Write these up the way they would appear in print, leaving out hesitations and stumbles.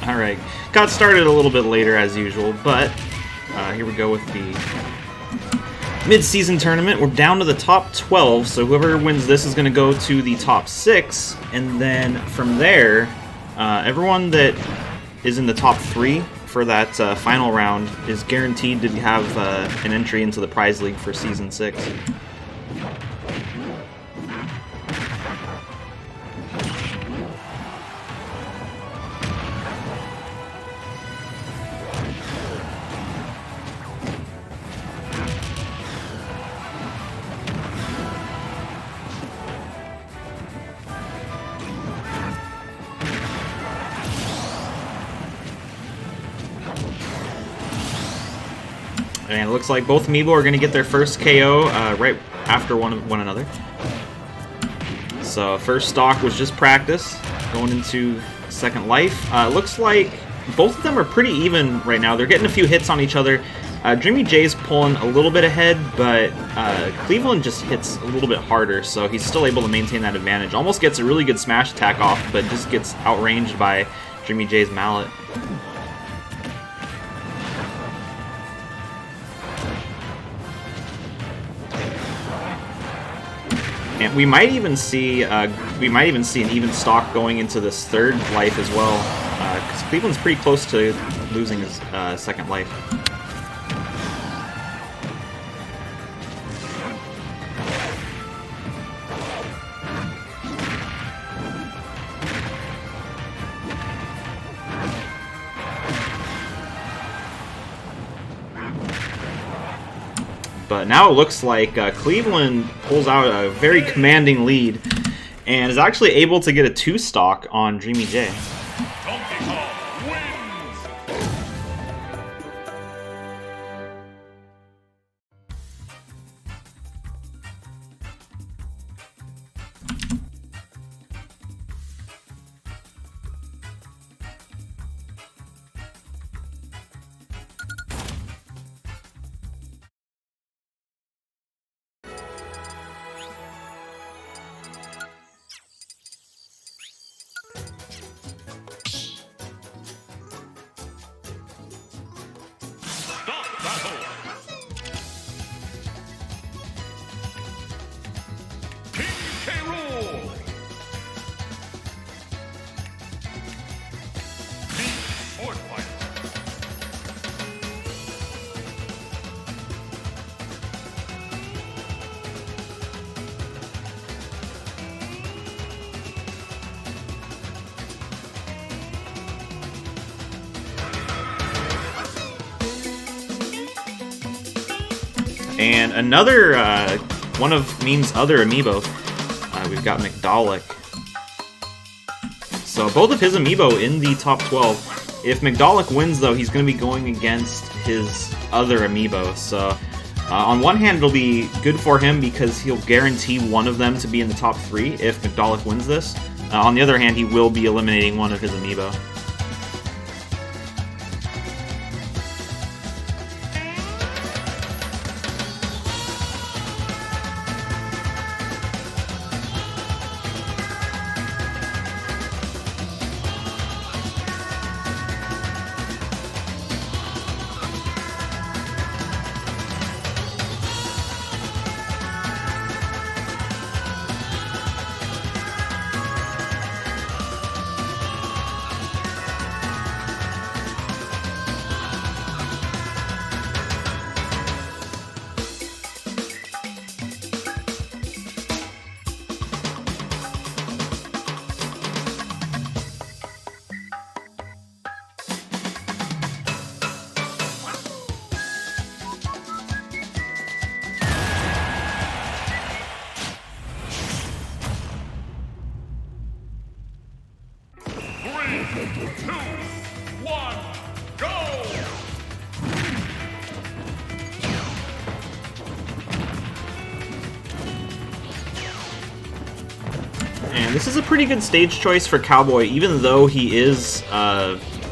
Alright, got started a little bit later as usual, but here we go with the mid-season tournament. We're down to the top 12, so whoever wins this is going to go to the top 6, and then from there, everyone that is in the top 3 for that final round is guaranteed to have an entry into the prize league for Season 6. And it looks like both Amiibo are going to get their first KO right after one another. So first stock was just practice, going into second life. Looks like both of them are pretty even right now. They're getting a few hits on each other. Dreamy J's pulling a little bit ahead, but Cleveland just hits a little bit harder, so he's still able to maintain that advantage. Almost gets a really good smash attack off, but just gets outranged by Dreamy J's mallet. And we might even see an even stock going into this third life as well, because Cleveland's pretty close to losing his second life. But now it looks like Cleveland pulls out a very commanding lead and is actually able to get a 2-stock on Dreamy J. And another one of Meme's other Amiibo, we've got McDollick. So both of his Amiibo in the top 12. If McDollick wins, though, he's going to be going against his other Amiibo. So On one hand, it'll be good for him because he'll guarantee one of them to be in the top 3 if Mcdollock wins this. On the other hand, he will be eliminating one of his Amiibo. And this is a pretty good stage choice for Cowboy, even though he is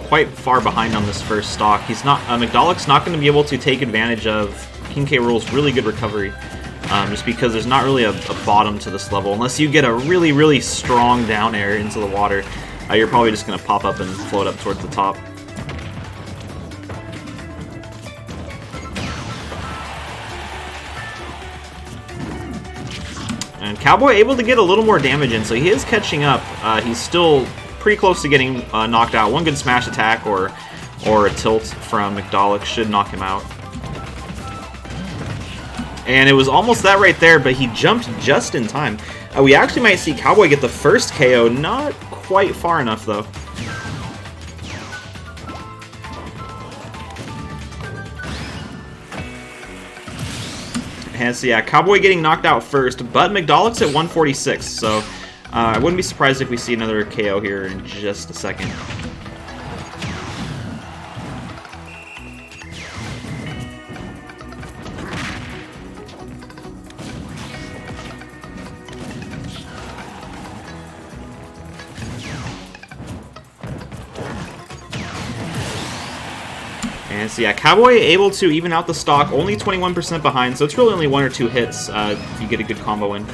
quite far behind on this first stock. He's not Mcdollock's not going to be able to take advantage of King K. Rool's really good recovery, just because there's not really a bottom to this level. Unless you get a really, really strong down air into the water, you're probably just going to pop up and float up towards the top. And Cowboy able to get a little more damage in, so he is catching up. He's still pretty close to getting knocked out. One good smash attack or a tilt from Mcdollock should knock him out. And it was almost that right there, but he jumped just in time. We actually might see Cowboy get the first KO, not quite far enough though. And so yeah, Cowboy getting knocked out first, but Mcdollock's at 146, so I wouldn't be surprised if we see another KO here in just a second. And so yeah, Cowboy able to even out the stock, only 21% behind, so it's really only 1 or 2 hits if you get a good combo in.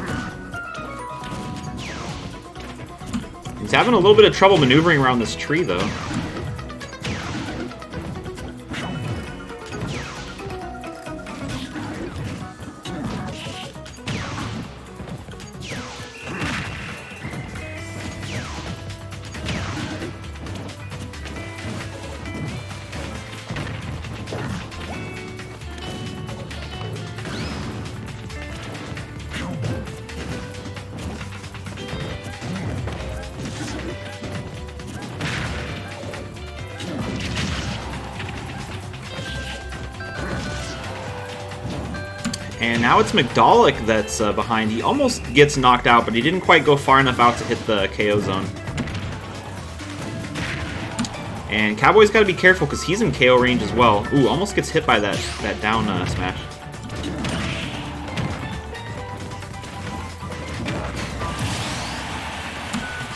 He's having a little bit of trouble maneuvering around this tree though. And now it's Mcdollock that's behind. He almost gets knocked out, but he didn't quite go far enough out to hit the KO zone. And Cowboy's got to be careful because he's in KO range as well. Ooh, almost gets hit by that down smash.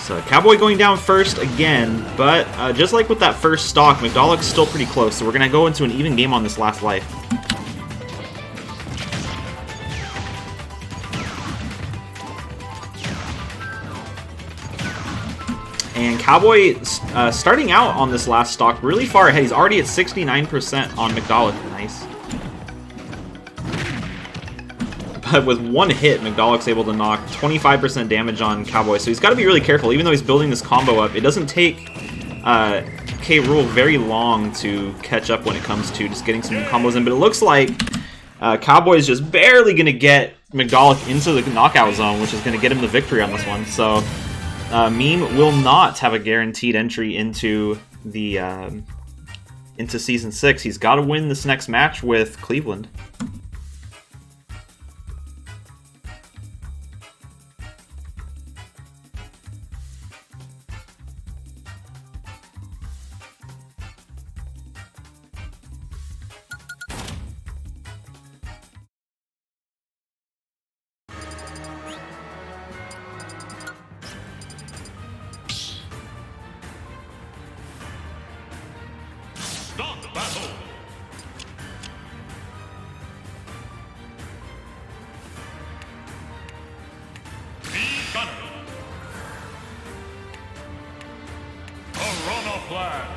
So Cowboy going down first again, but just like with that first stock, Mcdollock's still pretty close, so we're going to go into an even game on this last life. And Cowboy, starting out on this last stock, really far ahead. He's already at 69% on Mcdollock. Nice. But with one hit, Mcdollock's able to knock 25% damage on Cowboy. So he's got to be really careful. Even though he's building this combo up, it doesn't take K. Rool very long to catch up when it comes to just getting some combos in. But it looks like Cowboy is just barely going to get Mcdollock into the knockout zone, which is going to get him the victory on this one. So Meme will not have a guaranteed entry into the into Season 6. He's got to win this next match with Cleveland. plant.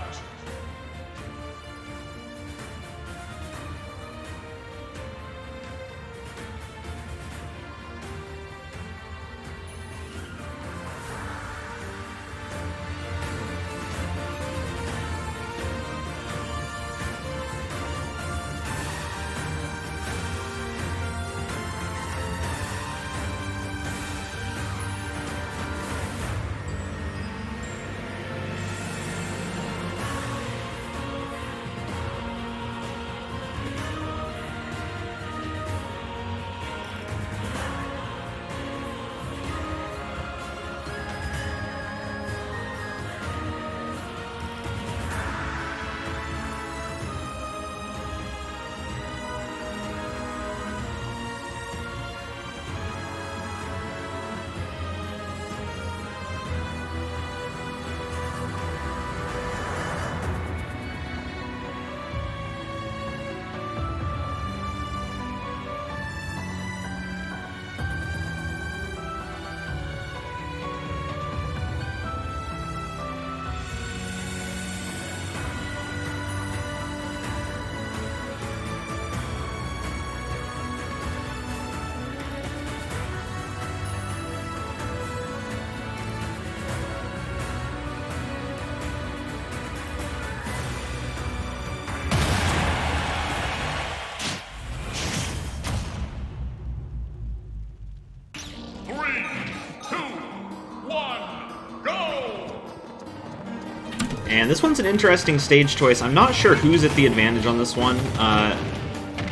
And this one's an interesting stage choice. I'm not sure who's at the advantage on this one.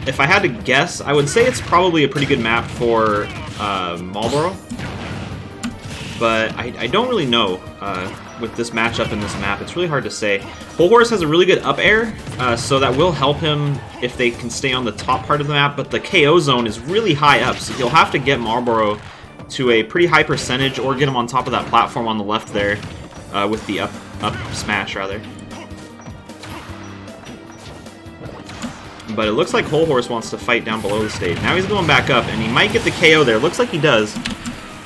If I had to guess, I would say it's probably a pretty good map for Marlboro. But I don't really know with this matchup in this map. It's really hard to say. Whole Horse has a really good up air, so that will help him if they can stay on the top part of the map. But the KO zone is really high up, so you'll have to get Marlboro to a pretty high percentage or get him on top of that platform on the left there with the up smash, rather. But it looks like Whole Horse wants to fight down below the stage. Now he's going back up, and he might get the KO there. Looks like he does.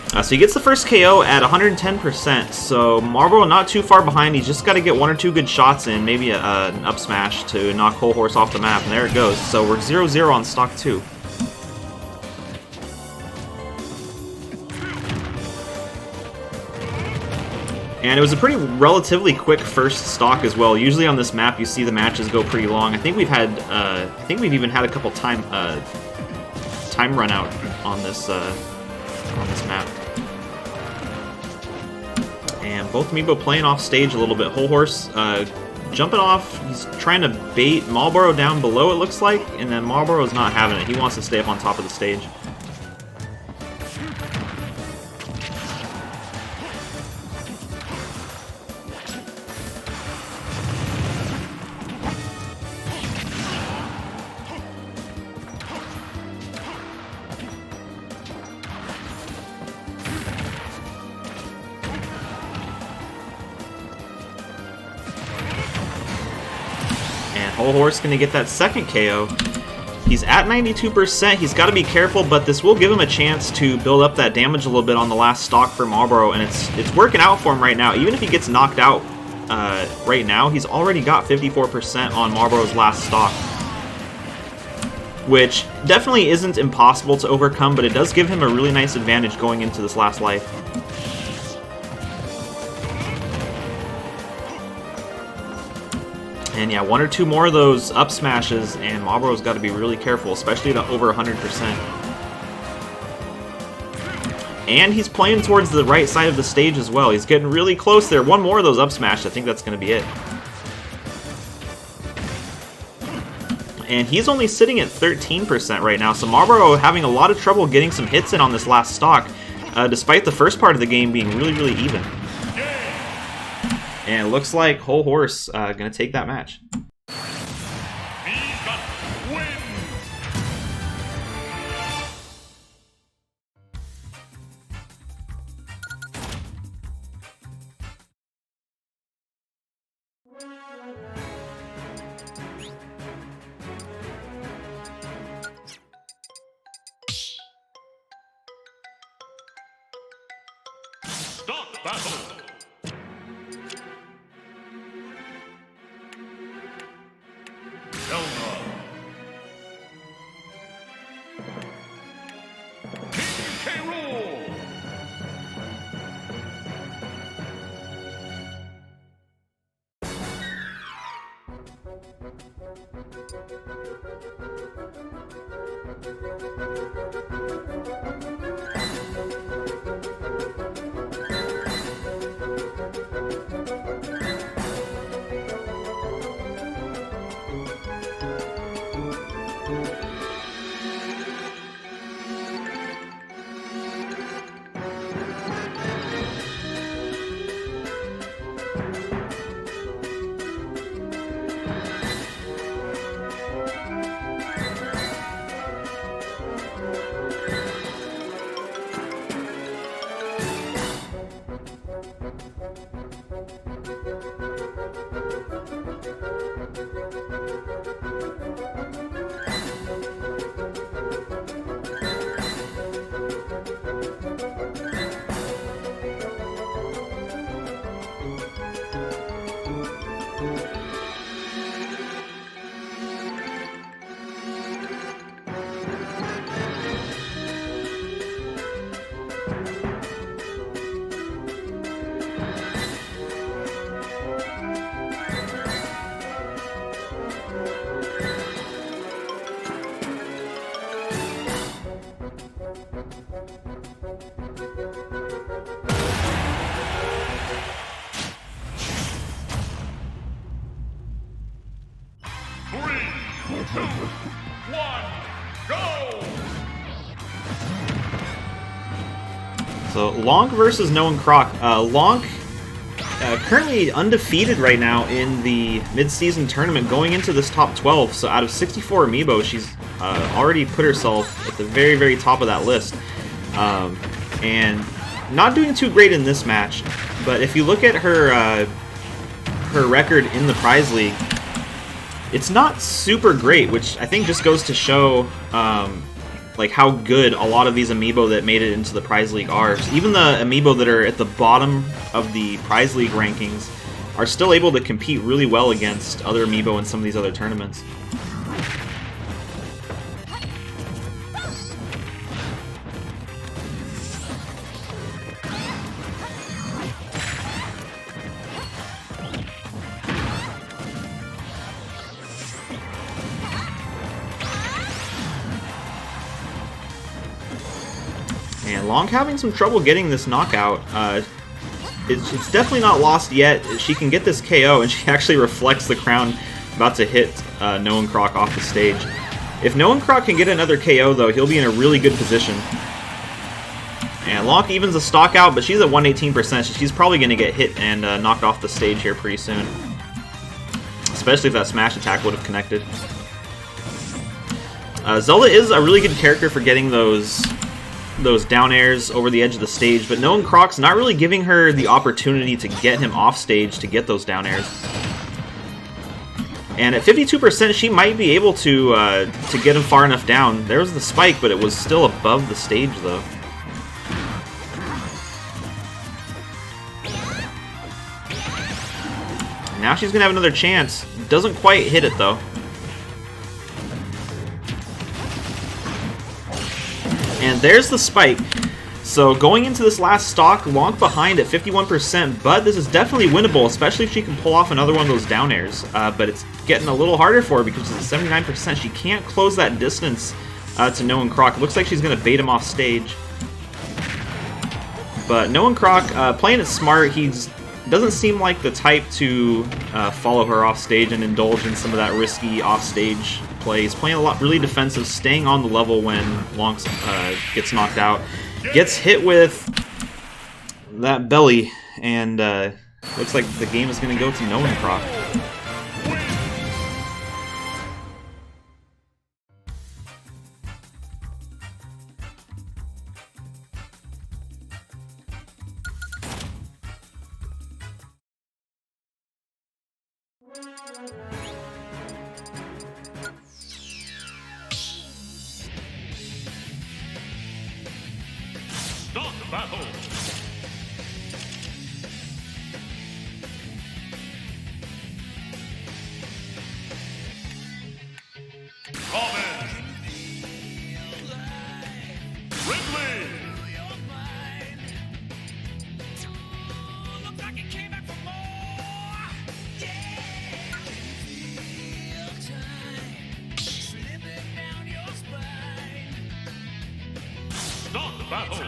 So he gets the first KO at 110%, so Marlboro not too far behind. He's just got to get one or two good shots in, maybe an up smash to knock Whole Horse off the map, and there it goes. So we're 0-0 on stock 2. And it was a pretty relatively quick first stock as well. Usually on this map, you see the matches go pretty long. I think we've even had a couple time run out on this map. And both Amiibo playing off stage a little bit. Whole Horse jumping off. He's trying to bait Marlboro down below, it looks like, and then Marlboro's not having it. He wants to stay up on top of the stage. Whole Horse going to get that second KO. He's at 92%. He's got to be careful, but this will give him a chance to build up that damage a little bit on the last stock for Marlboro, and it's working out for him right now. Even if he gets knocked out right now, he's already got 54% on Marlboro's last stock, which definitely isn't impossible to overcome, but it does give him a really nice advantage going into this last life. And yeah, one or two more of those up smashes, and Marlboro's got to be really careful, especially to over 100%. And he's playing towards the right side of the stage as well. He's getting really close there. One more of those up smashes, I think that's going to be it. And he's only sitting at 13% right now, so Marlboro having a lot of trouble getting some hits in on this last stock, despite the first part of the game being really, really even. And it looks like Whole Horse going to take that match. Stop battle! So Lonk versus Noah Croc. Lonk currently undefeated right now in the mid-season tournament going into this top 12. So out of 64 Amiibo, she's already put herself at the very, very top of that list. And not doing too great in this match. But if you look at her her record in the Prize League, it's not super great, which I think just goes to show like how good a lot of these Amiibo that made it into the Prize League are. So even the Amiibo that are at the bottom of the Prize League rankings are still able to compete really well against other Amiibo in some of these other tournaments. And Lonk having some trouble getting this knockout. It's definitely not lost yet. She can get this KO, and she actually reflects the crown about to hit Noah Croc off the stage. If Noah Croc can get another KO, though, he'll be in a really good position. And Lonk evens the stock out, but she's at 118%. So she's probably going to get hit and knocked off the stage here pretty soon. Especially if that smash attack would have connected. Zelda is a really good character for getting those down airs over the edge of the stage, but Noah Croc's not really giving her the opportunity to get him off stage to get those down airs. And at 52%, she might be able to get him far enough down. There was the spike, but it was still above the stage, though. Now she's gonna have another chance. Doesn't quite hit it, though. And there's the spike. So going into this last stock, Lonk behind at 51%, but this is definitely winnable, especially if she can pull off another one of those down airs. But it's getting a little harder for her because it's 79%. She can't close that distance to Noah Croc. Looks like she's going to bait him off stage. But Noah Croc, playing it smart, he doesn't seem like the type to follow her off stage and indulge in some of that risky off-stage play. He's playing a lot really defensive, staying on the level when Lonk gets knocked out. Gets hit with that belly, and looks like the game is going to go to Noah Croc. battle.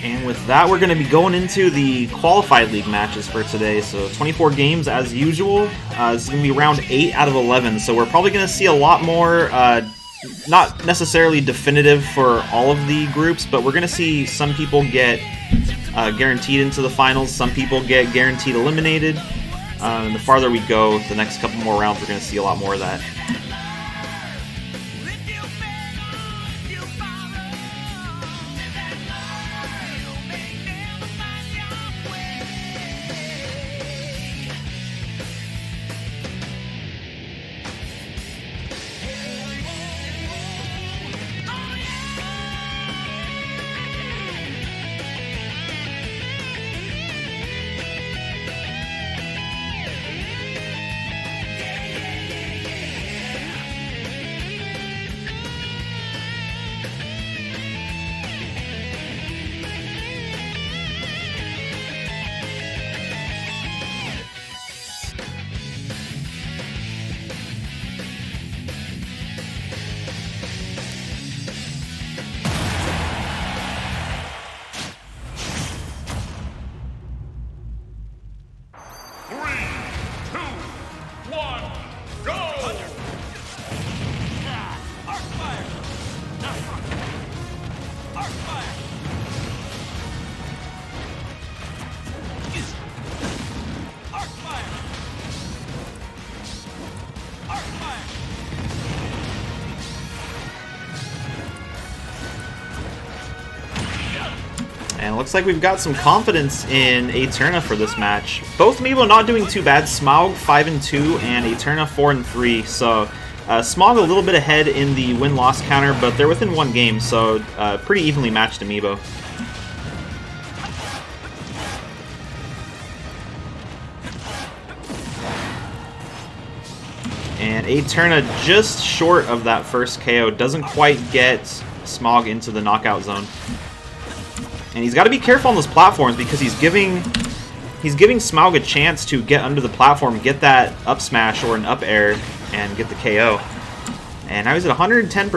And with that, we're going to be going into the qualified league matches for today. So 24 games as usual. This is going to be round 8 out of 11. So we're probably going to see a lot more, not necessarily definitive for all of the groups, but we're going to see some people get guaranteed into the finals. Some people get guaranteed eliminated. And the farther we go, the next couple more rounds, we're going to see a lot more of that. And it looks like we've got some confidence in Eterna for this match. Both Amiibo not doing too bad. Smaug 5-2 and Eterna 4-3. So Smaug a little bit ahead in the win-loss counter, but they're within one game, so pretty evenly matched Amiibo. And Eterna just short of that first KO. Doesn't quite get Smaug into the knockout zone. And he's got to be careful on those platforms because he's giving Smaug a chance to get under the platform, get that up smash or an up air, and get the KO. And now he's at 110%.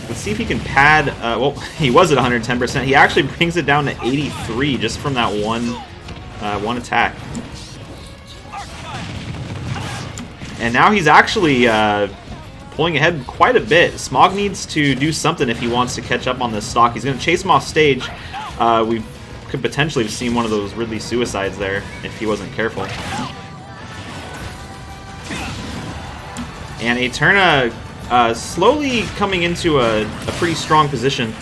Let's see if he can pad. Well, he was at 110%. He actually brings it down to 83 just from that one attack. And now he's actually pulling ahead quite a bit. Smaug needs to do something if he wants to catch up on this stock. He's going to chase him off stage. We could potentially have seen one of those Ridley suicides there if he wasn't careful. And Eterna slowly coming into a pretty strong position.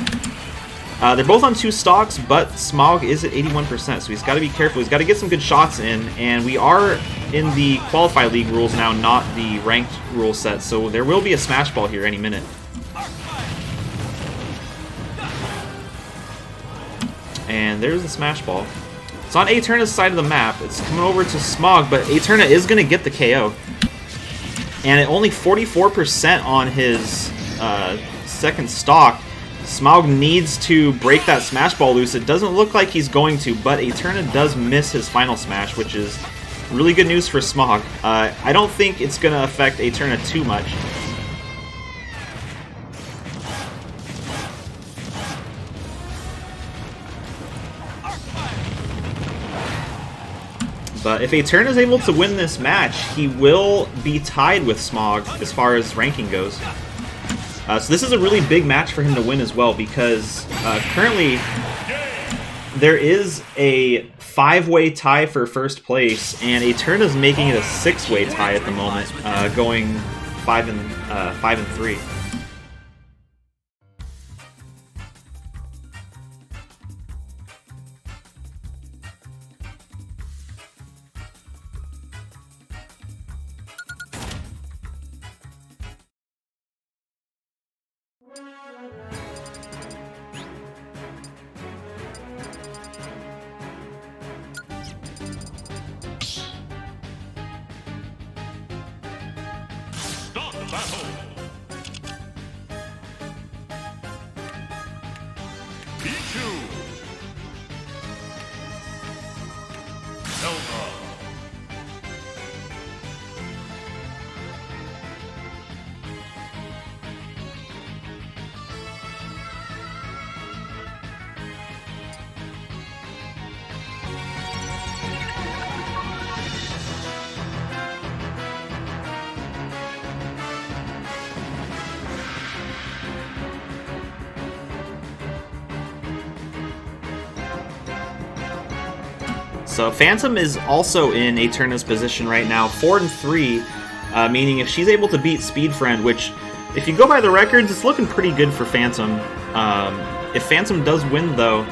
They're both on 2 stocks, but Smaug is at 81%, so he's got to be careful. He's got to get some good shots in, and we are in the qualified league rules now, not the ranked rule set, so there will be a smash ball here any minute. And there's the smash ball. It's on Eterna's side of the map. It's coming over to Smaug, but Eterna is going to get the KO. And at only 44% on his second stock, Smaug needs to break that smash ball loose. It doesn't look like he's going to, but Eterna does miss his final smash, which is really good news for Smaug. I don't think it's going to affect Eterna too much. But if Eterna is able to win this match, he will be tied with Smaug as far as ranking goes. So this is a really big match for him to win as well, because currently there is a 5-way tie for first place, and Eterna's making it a 6-way tie at the moment, going 5-3. So Phantom is also in Eterna's position right now, 4-3, meaning if she's able to beat Speed Friend, which, if you go by the records, it's looking pretty good for Phantom. If Phantom does win, though,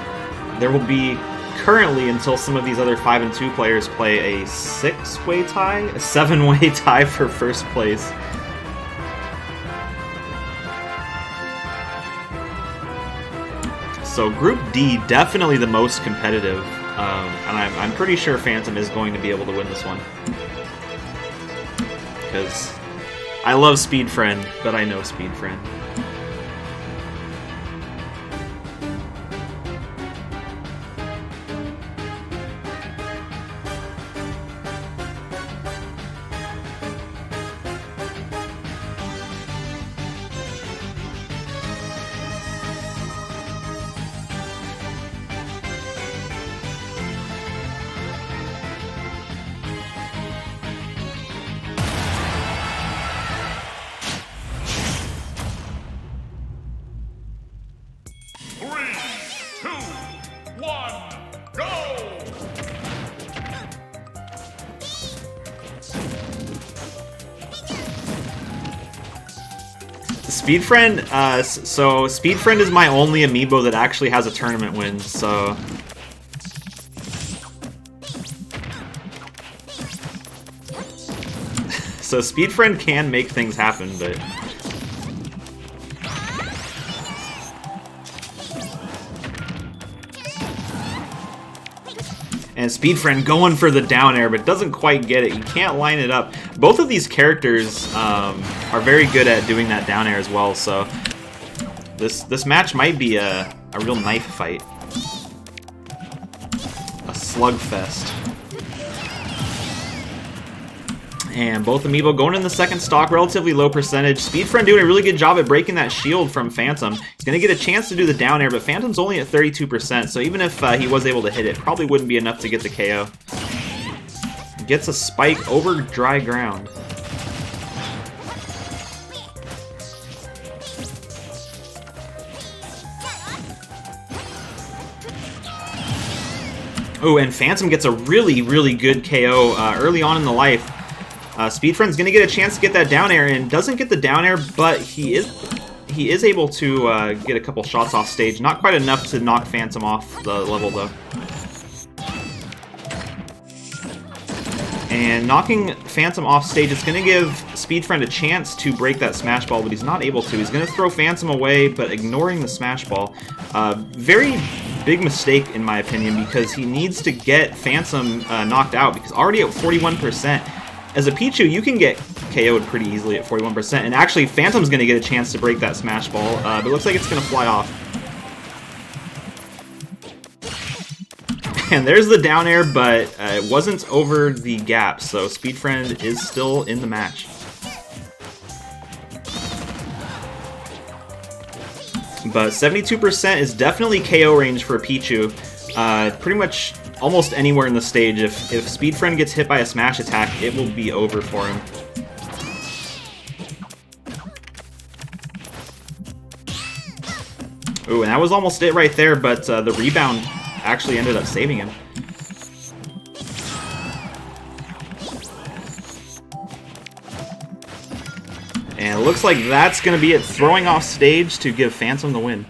there will be currently, until some of these other 5-2 players play, a 6-way tie? A 7-way tie for first place. So Group D, definitely the most competitive, and I'm pretty sure Phantom is going to be able to win this one. Because I love Speed Friend, but I know Speed Friend. Speed Friend, so Speed Friend is my only amiibo that actually has a tournament win, so... So Speed Friend can make things happen, but... And Speed Friend going for the down air, but doesn't quite get it. You can't line it up. Both of these characters are very good at doing that down air as well, so this match might be a real knife fight. A slugfest. And both amiibo going in the second stock, relatively low percentage. Speed Friend doing a really good job at breaking that shield from Phantom. He's going to get a chance to do the down air, but Phantom's only at 32%, so even if he was able to hit it, probably wouldn't be enough to get the KO. Gets a spike over dry ground. Oh, and Phantom gets a really, really good KO early on in the life. Speed Friend's going to get a chance to get that down air, and doesn't get the down air, but he is able to get a couple shots off stage. Not quite enough to knock Phantom off the level, though. And knocking Phantom off stage is going to give Speed Friend a chance to break that Smash Ball, but he's not able to. He's going to throw Phantom away, but ignoring the Smash Ball. Very big mistake, in my opinion, because he needs to get Phantom knocked out, because already at 41%. As a Pichu, you can get KO'd pretty easily at 41%, and actually Phantom's going to get a chance to break that Smash Ball, but it looks like it's going to fly off. And there's the down air, but it wasn't over the gap, so Speed Friend is still in the match. But 72% is definitely KO range for a Pichu. Pretty much almost anywhere in the stage. If Speed Friend gets hit by a smash attack, it will be over for him. Ooh, and that was almost it right there, but the rebound actually ended up saving him. And it looks like that's going to be it, throwing off stage to give Phantom the win.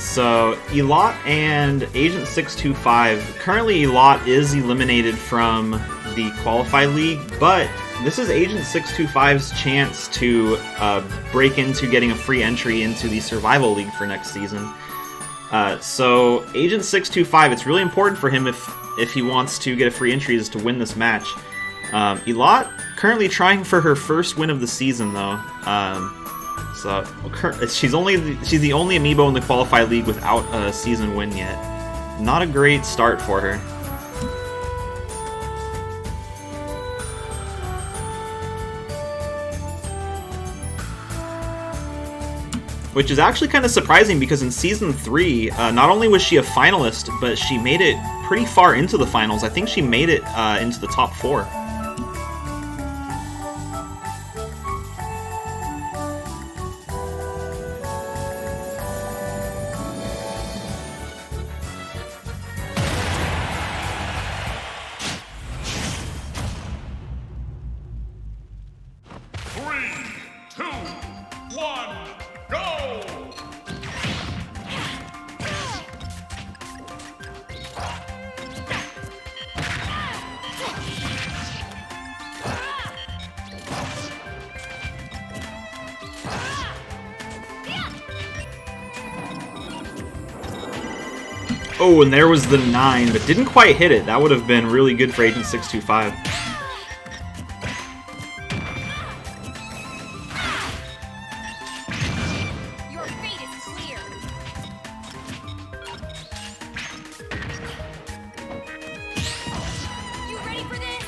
So, Elot and Agent 625. Currently, Elot is eliminated from the Qualified League, but this is Agent 625's chance to break into getting a free entry into the Survival League for next season. So, Agent 625, it's really important for him if he wants to get a free entry is to win this match. Elot currently trying for her first win of the season, though. So she's the only Amiibo in the Qualified League without a season win yet. Not a great start for her. Which is actually kind of surprising because in Season 3, not only was she a finalist, but she made it pretty far into the finals. I think she made it into the top 4. Oh, and there was the 9, but didn't quite hit it. That would have been really good for Agent 625. Your fate is clear. You ready for this?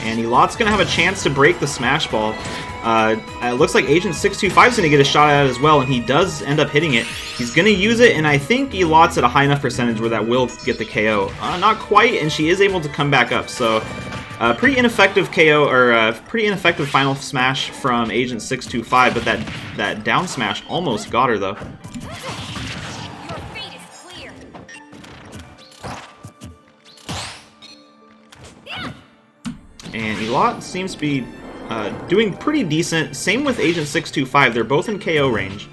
And Elot's going to have a chance to break the Smash Ball. It looks like Agent 625 is going to get a shot at it as well, and he does end up hitting it. He's going to use it, and I think Elot's at a high enough percentage where that will get the KO. Not quite, and she is able to come back up. So, pretty ineffective KO, or pretty ineffective final smash from Agent 625, but that down smash almost got her, though. Your fate is clear. And Elot seems to be doing pretty decent. Same with Agent 625. They're both in KO range.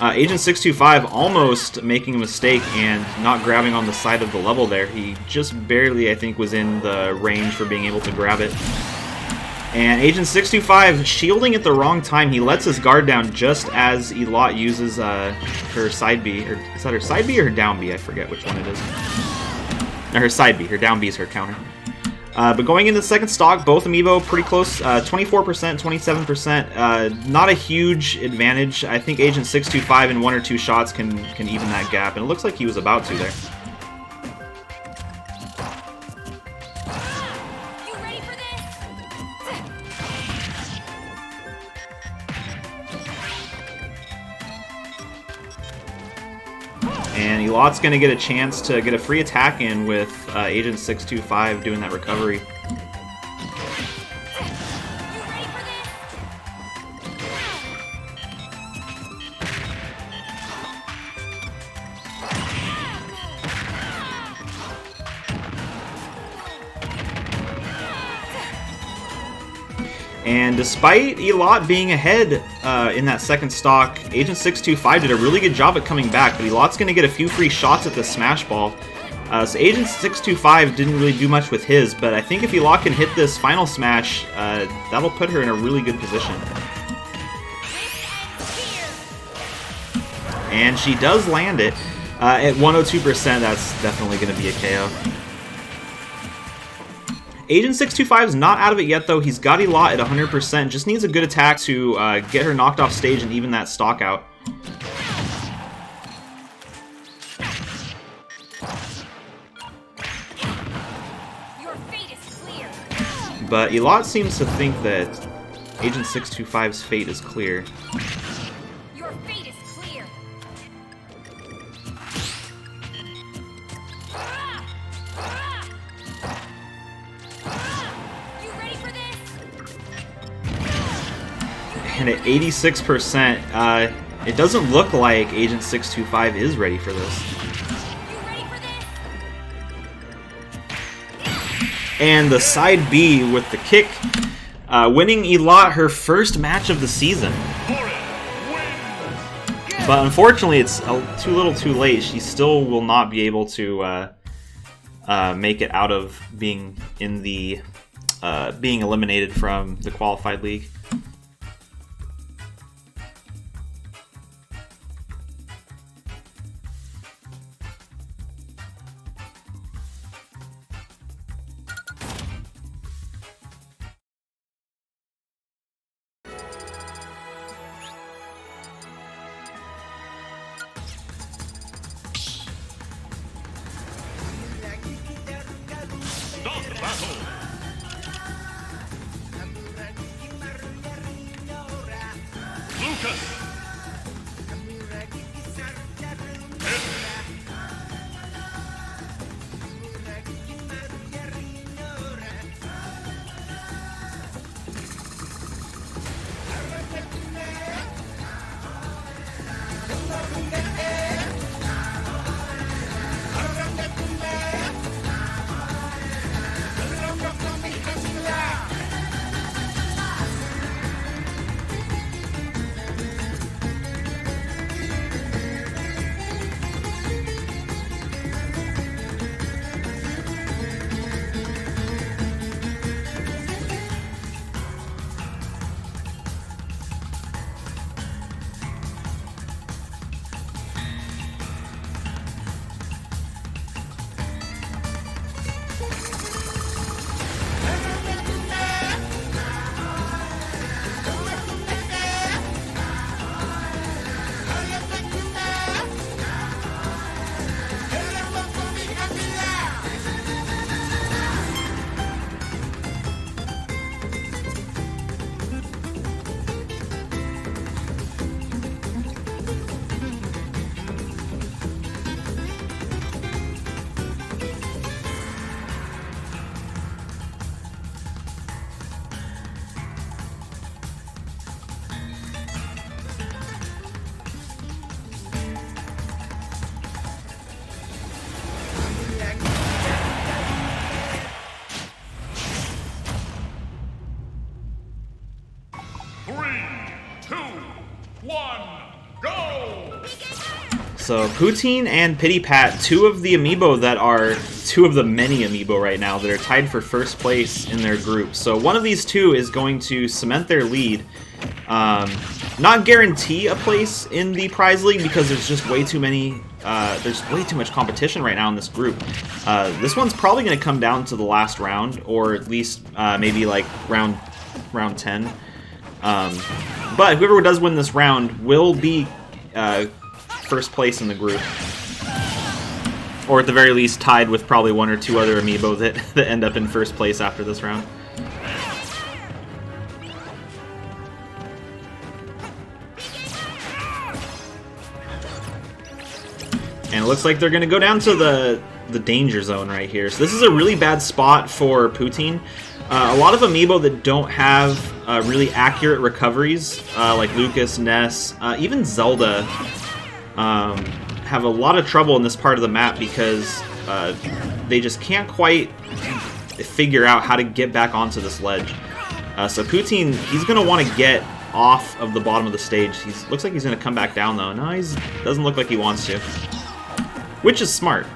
Agent 625 almost making a mistake and not grabbing on the side of the level there. He just barely, I think, was in the range for being able to grab it. And Agent 625 shielding at the wrong time. He lets his guard down just as Elot uses her side B. Or is that her side B or her down B? I forget which one it is. No, her side B. Her down B is her counter. But going into the second stock, both Amiibo pretty close, 24%, 27%. Not a huge advantage. I think Agent 625 in 1 or 2 shots can even that gap, and it looks like he was about to there. You ready for this? And Elot's going to get a chance to get a free attack in with Agent 625 doing that recovery. You ready for this? And despite Elot being ahead in that second stock, Agent 625 did a really good job at coming back, but Elot's going to get a few free shots at the Smash Ball. So Agent 625 didn't really do much with his, but I think if Elot can hit this final smash, that'll put her in a really good position. And she does land it. At 102%, that's definitely going to be a KO. Agent 625 is not out of it yet, though. He's got Elot at 100%. Just needs a good attack to get her knocked off stage and even that stock out. Your fate is clear. But Elot seems to think that Agent 625's fate is clear. Your fate is clear. You ready for this? And at 86%, it doesn't look like Agent 625 is ready for this. You ready for this? And the side B with the kick, winning Elot her first match of the season. But unfortunately, it's too little too late. She still will not be able to make it out of being in the being eliminated from the qualified league. So Poutine and Pity Pat, two of the Amiibo that are two of the many Amiibo right now that are tied for first place in their group. So one of these two is going to cement their lead. Not guarantee a place in the prize league because there's just way too many. There's way too much competition right now in this group. This one's probably going to come down to the last round, or at least maybe like round 10. But whoever does win this round will be first place in the group, or at the very least tied with probably one or two other Amiibo that end up in first place after this round. And it looks like they're going to go down to the danger zone right here. So this is a really bad spot for Poutine. A lot of Amiibo that don't have really accurate recoveries, like Lucas, Ness, even Zelda, have a lot of trouble in this part of the map because they just can't quite figure out how to get back onto this ledge. So Poutine, he's going to want to get off of the bottom of the stage. Looks like he's going to come back down, though. No, he doesn't look like he wants to, which is smart.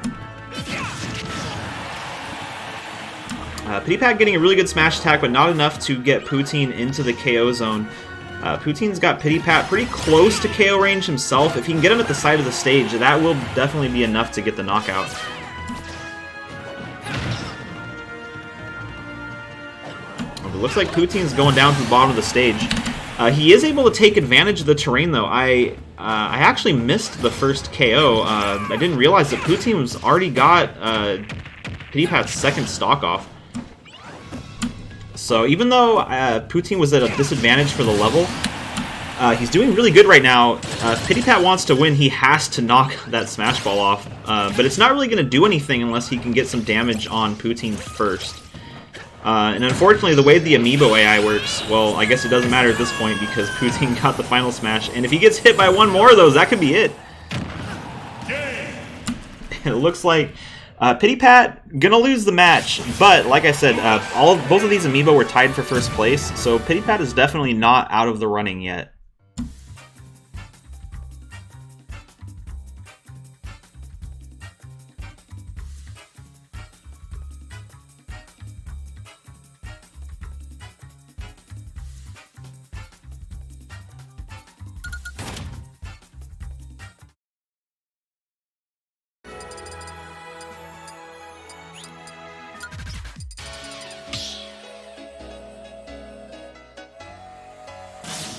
Pity Pat getting a really good smash attack, but not enough to get Poutine into the KO zone. Poutine's got Pity Pat pretty close to KO range himself. If he can get him at the side of the stage, that will definitely be enough to get the knockout. It looks like Poutine's going down to the bottom of the stage. He is able to take advantage of the terrain, though. I actually missed the first KO. I didn't realize that Poutine was already got Pity Pat's second stock off. So even though Poutine was at a disadvantage for the level, he's doing really good right now. If Pity Pat wants to win, he has to knock that Smash Ball off. But it's not really going to do anything unless he can get some damage on Poutine first. And unfortunately, the way the Amiibo AI works, well, I guess it doesn't matter at this point because Poutine got the final smash. And if he gets hit by one more of those, that could be it. It looks like Pity Pat gonna lose the match, but like I said, both of these Amiibo were tied for first place, so Pity Pat is definitely not out of the running yet.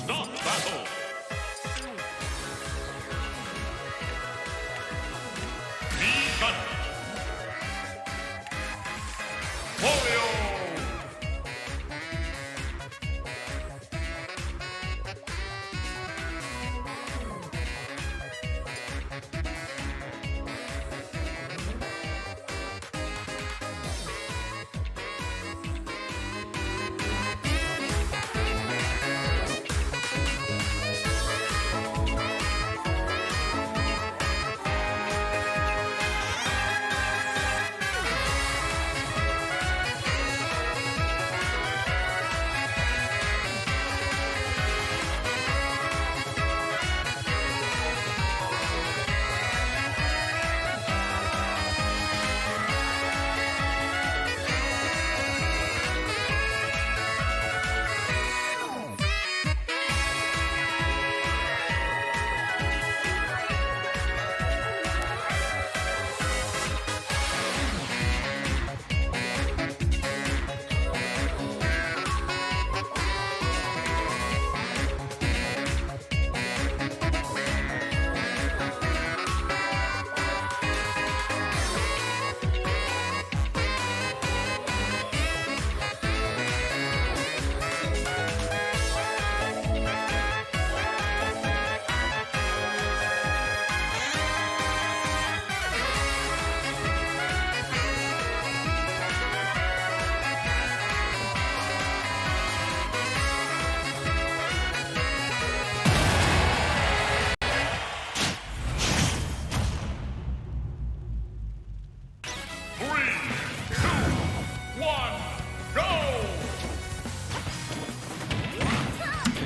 Not battle. Begun. Wario.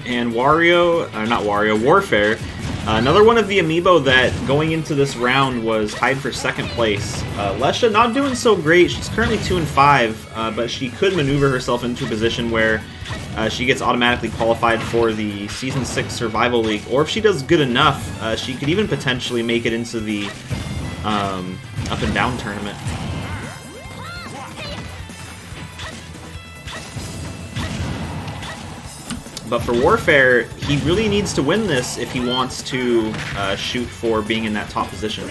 And Wario, not Wario, Warfare, another one of the Amiibo that going into this round was tied for second place. Lesha not doing so great. She's currently 2-5, but she could maneuver herself into a position where she gets automatically qualified for the Season 6 Survival League, or if she does good enough, she could even potentially make it into the Up and Down tournament. But for Warfare, he really needs to win this if he wants to shoot for being in that top position.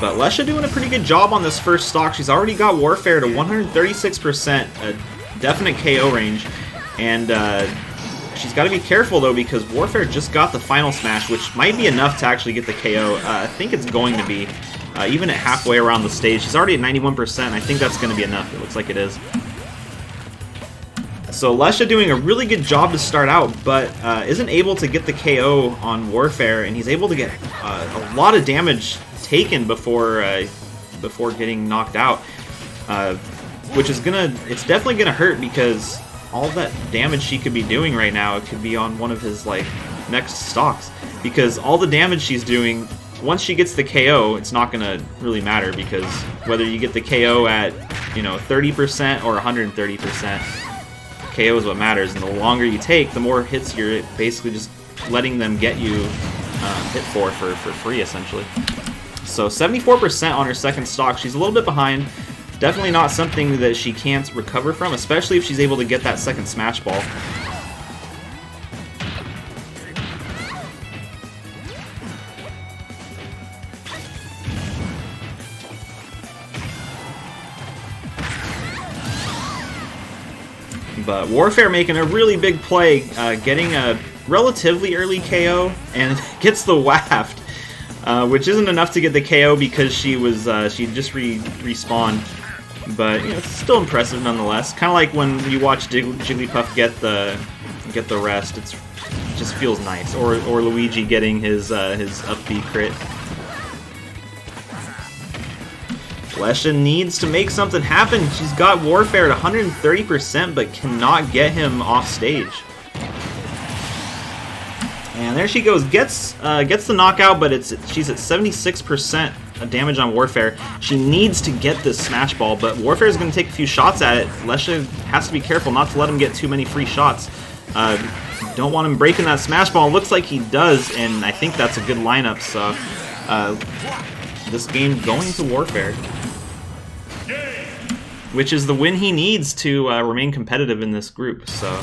But Lesha doing a pretty good job on this first stock. She's already got Warfare to 136%, a definite KO range. And she's got to be careful, though, because Warfare just got the final smash, which might be enough to actually get the KO. I think it's going to be. Even at halfway around the stage. She's already at 91%. I think that's going to be enough. It looks like it is. So Lesha doing a really good job to start out, but isn't able to get the KO on Warfare, and he's able to get a lot of damage taken before getting knocked out, which is it's definitely gonna hurt, because all that damage she could be doing right now, it could be on one of his next stocks, because all the damage she's doing. Once she gets the KO, it's not going to really matter, because whether you get the KO at 30% or 130%, KO is what matters. And the longer you take, the more hits you're basically just letting them get you hit for free, essentially. So 74% on her second stock. She's a little bit behind. Definitely not something that she can't recover from, especially if she's able to get that second Smash Ball. But Warfare making a really big play, getting a relatively early KO, and gets the waft, which isn't enough to get the KO because she just respawned. But it's still impressive nonetheless. Kind of like when you watch Jigglypuff get the get the rest. It just feels nice. Or Luigi getting his up B crit. Lesha needs to make something happen. She's got Warfare at 130%, but cannot get him off stage. And there she goes, gets the knockout, but she's at 76% damage on Warfare. She needs to get this Smash Ball, but Warfare is going to take a few shots at it. Lesha has to be careful not to let him get too many free shots. Don't want him breaking that Smash Ball. Looks like he does, and I think that's a good lineup. So this game going to Warfare, which is the win he needs to remain competitive in this group. So.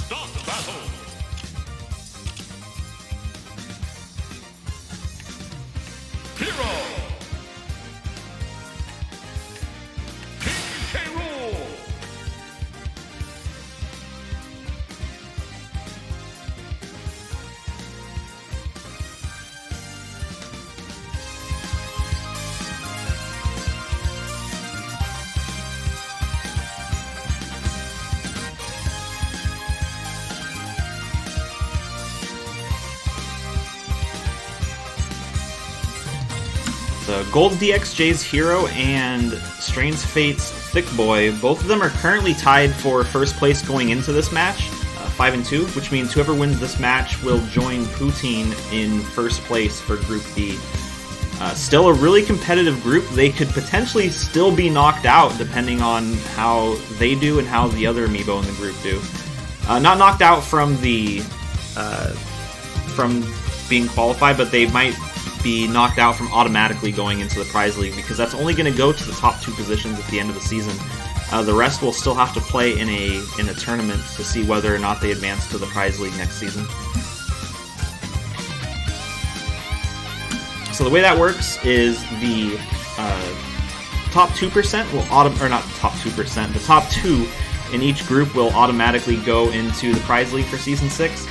Start the battle. Hero. King K. Rool. So Gold DXJ's Hero and Strange Fate's Thick Boy, both of them are currently tied for first place going into this match, 5-2, which means whoever wins this match will join Poutine in first place for Group B. Still a really competitive group. They could potentially still be knocked out depending on how they do and how the other Amiibo in the group do. Not knocked out from being qualified, but they might be knocked out from automatically going into the Prize League, because that's only going to go to the top 2 positions at the end of the season. The rest will still have to play in a tournament to see whether or not they advance to the Prize League next season. So the way that works is the top 2% will the top 2 in each group will automatically go into the Prize League for Season 6.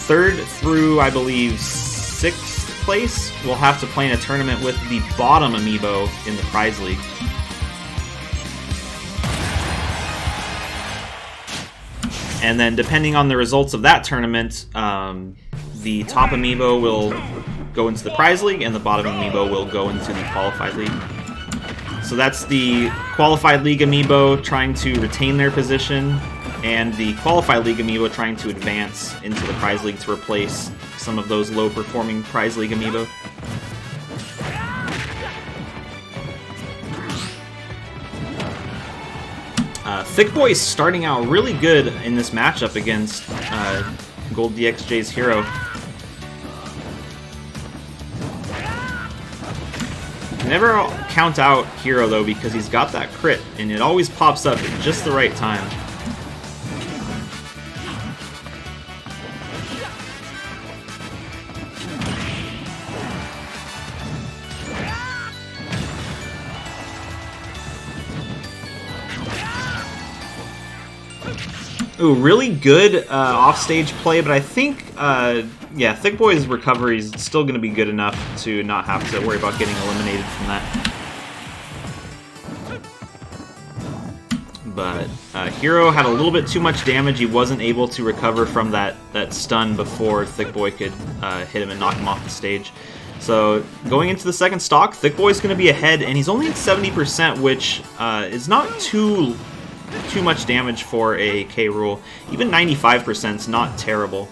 Third through, I believe, 6th place will have to play in a tournament with the bottom Amiibo in the Prize League. And then depending on the results of that tournament, the top Amiibo will go into the Prize League and the bottom Amiibo will go into the Qualified League. So that's the Qualified League Amiibo trying to retain their position, and the Qualified League Amiibo trying to advance into the Prize League to replace some of those low-performing Prize League Amiibo. Thick Boy is starting out really good in this matchup against Gold DXJ's Hero. You can never count out Hero, though, because he's got that crit, and it always pops up at just the right time. Ooh, really good offstage play, but I think, yeah, Thick Boy's recovery is still going to be good enough to not have to worry about getting eliminated from that. But Hero had a little bit too much damage. He wasn't able to recover from that stun before Thick Boy could hit him and knock him off the stage. So going into the second stock, Thick Boy's going to be ahead, and he's only at 70%, which is not too much damage for a K. Rool. Even 95% is not terrible.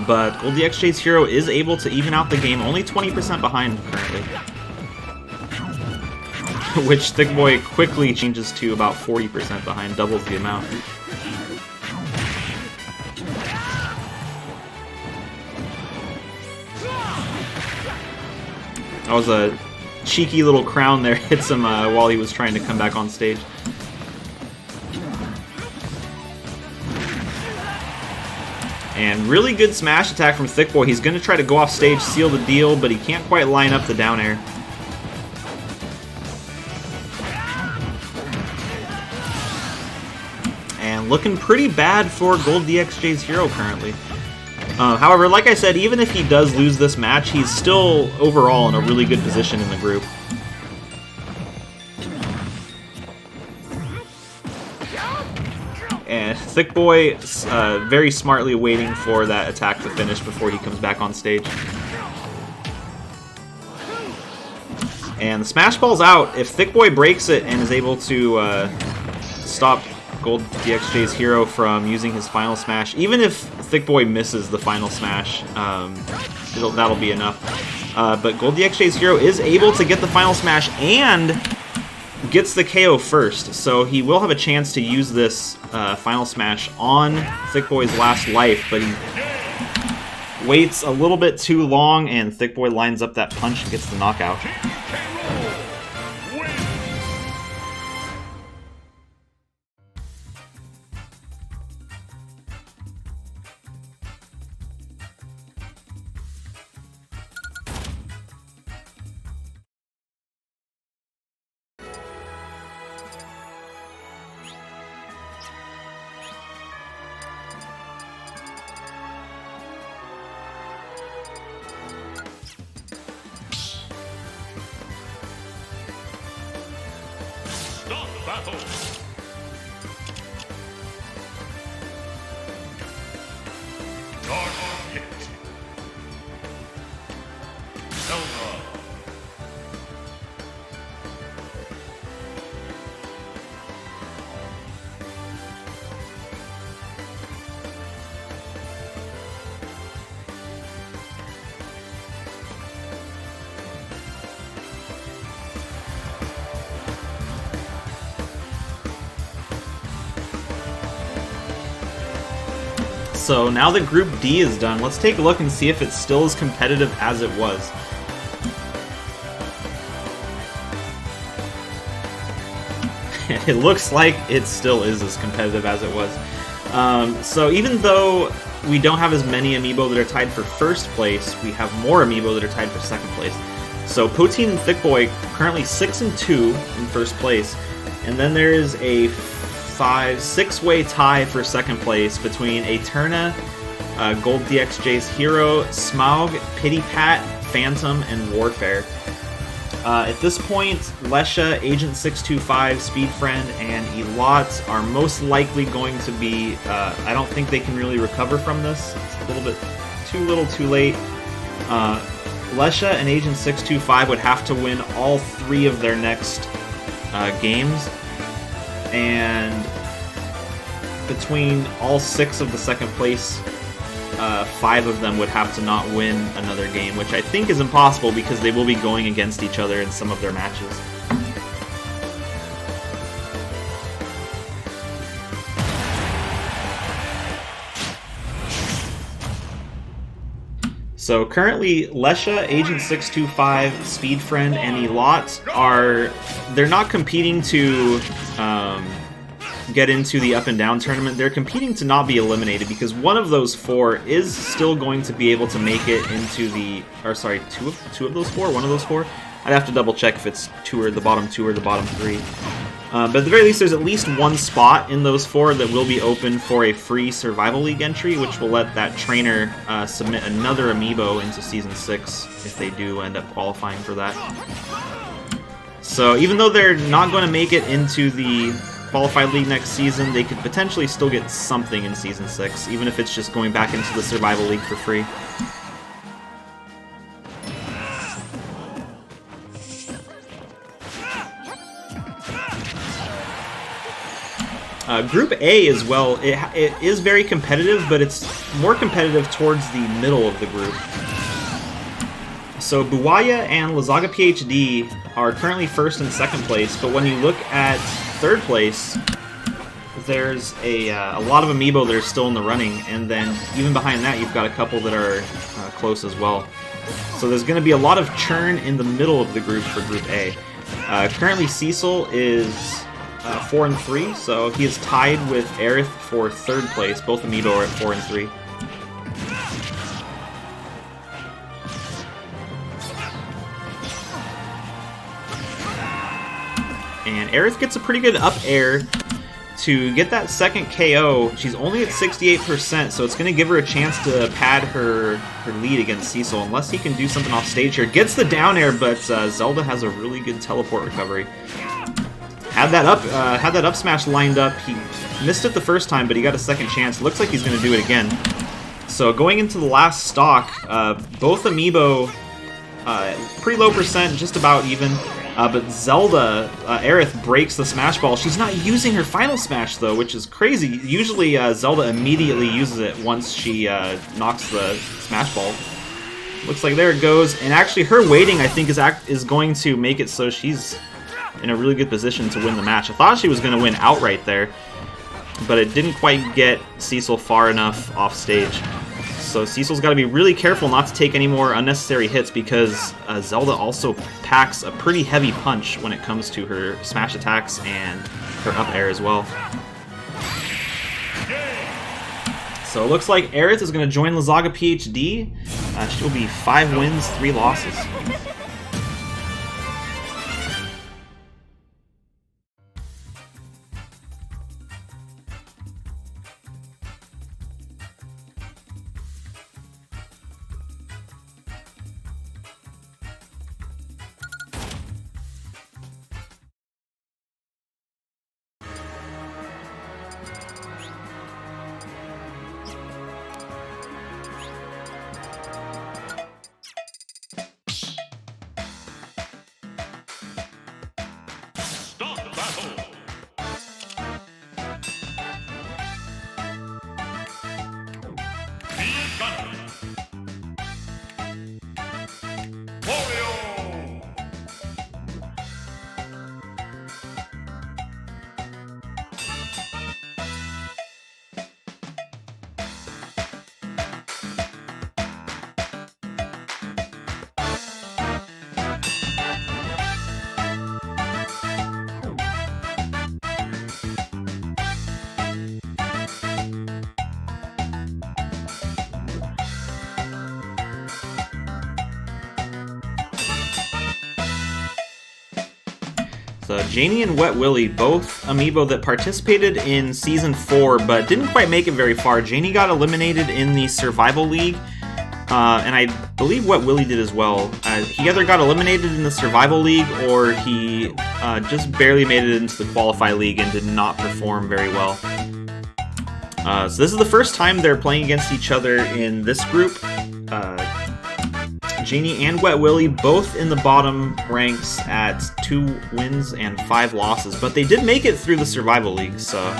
But Gold DXJ's Hero is able to even out the game, only 20% behind currently. Which Thick Boy quickly changes to about 40% behind, doubles the amount. That was a cheeky little crown there, hits him while he was trying to come back on stage. And really good smash attack from Thick Boy. He's going to try to go off stage, seal the deal, but he can't quite line up the down air. And looking pretty bad for Gold DXJ's hero currently. However, like I said, even if he does lose this match, he's still overall in a really good position in the group. And Thick Boy very smartly waiting for that attack to finish before he comes back on stage. And the Smash Ball's out. If Thick Boy breaks it and is able to stop Gold DXJ's hero from using his final smash, even if Thick Boy misses the final smash, that'll be enough. But Gold DXJ's hero is able to get the final smash and gets the KO first, so he will have a chance to use this final smash on Thick Boy's last life, but he waits a little bit too long, and Thick Boy lines up that punch and gets the knockout. Stop battle. Dark Pit. Zelda. So now that Group D is done, let's take a look and see if it's still as competitive as it was. It looks like it still is as competitive as it was. So even though we don't have as many Amiibo that are tied for first place, we have more Amiibo that are tied for second place. So Poteen and Thick Boy currently 6 and 2 in first place, and then there is a 6-way tie for second place between Eterna, Gold DXJ's Hero, Smaug, Pity Pat, Phantom, and Warfare. At this point, Lesha, Agent 625, Speed Friend, and Elot are most likely going to be... I don't think they can really recover from this. It's a little too late. Lesha and Agent 625 would have to win all 3 of their next games. And between all 6 of the second place, 5 of them would have to not win another game, which I think is impossible because they will be going against each other in some of their matches. So currently, Lesha, Agent 625, Speed Friend, and Elot they're not competing to get into the Up and Down tournament. They're competing to not be eliminated because one of those 4 is still going to be able to make it into the, or sorry, two of those 4, one of those 4. I'd have to double check if it's the bottom 2 or the bottom 3. But at the very least, there's at least one spot in those 4 that will be open for a free Survival League entry, which will let that trainer submit another Amiibo into Season 6 if they do end up qualifying for that. So even though they're not going to make it into the Qualified League next season, they could potentially still get something in Season 6, even if it's just going back into the Survival League for free. Group A as well, it is very competitive, but it's more competitive towards the middle of the group. So Buwaya and Lazaga PhD are currently first and second place, but when you look at third place, there's a lot of Amiibo that are still in the running, and then even behind that you've got a couple that are close as well. So there's going to be a lot of churn in the middle of the group for Group A. Currently, Cecil is 4 and 3, so he is tied with Aerith for 3rd place. Both Amiibo are at 4 and 3. And Aerith gets a pretty good up air to get that second KO. She's only at 68%, so it's going to give her a chance to pad her lead against Cecil, unless he can do something off stage here. Gets the down air, but Zelda has a really good teleport recovery. Had that up smash lined up. He missed it the first time, but he got a second chance. Looks like he's going to do it again. So going into the last stock, both Amiibo pretty low percent, just about even. But Zelda, Aerith breaks the Smash Ball. She's not using her final Smash, though, which is crazy. Usually, Zelda immediately uses it once she knocks the Smash Ball. Looks like there it goes. And actually, her waiting, I think, is going to make it so she's in a really good position to win the match. I thought she was going to win outright there, but it didn't quite get Cecil far enough off stage. So Cecil's got to be really careful not to take any more unnecessary hits, because Zelda also packs a pretty heavy punch when it comes to her smash attacks and her up air as well. So it looks like Aerith is going to join Lazaga PhD. She'll be 5 wins, 3 losses. So Janie and Wet Willy, both Amiibo that participated in Season 4, but didn't quite make it very far. Janie got eliminated in the Survival League, and I believe Wet Willy did as well. He either got eliminated in the Survival League, or he just barely made it into the Qualify League and did not perform very well. So this is the first time they're playing against each other in this group. Janie and Wet Willy both in the bottom ranks at 2 wins and 5 losses, but they did make it through the Survival League, so...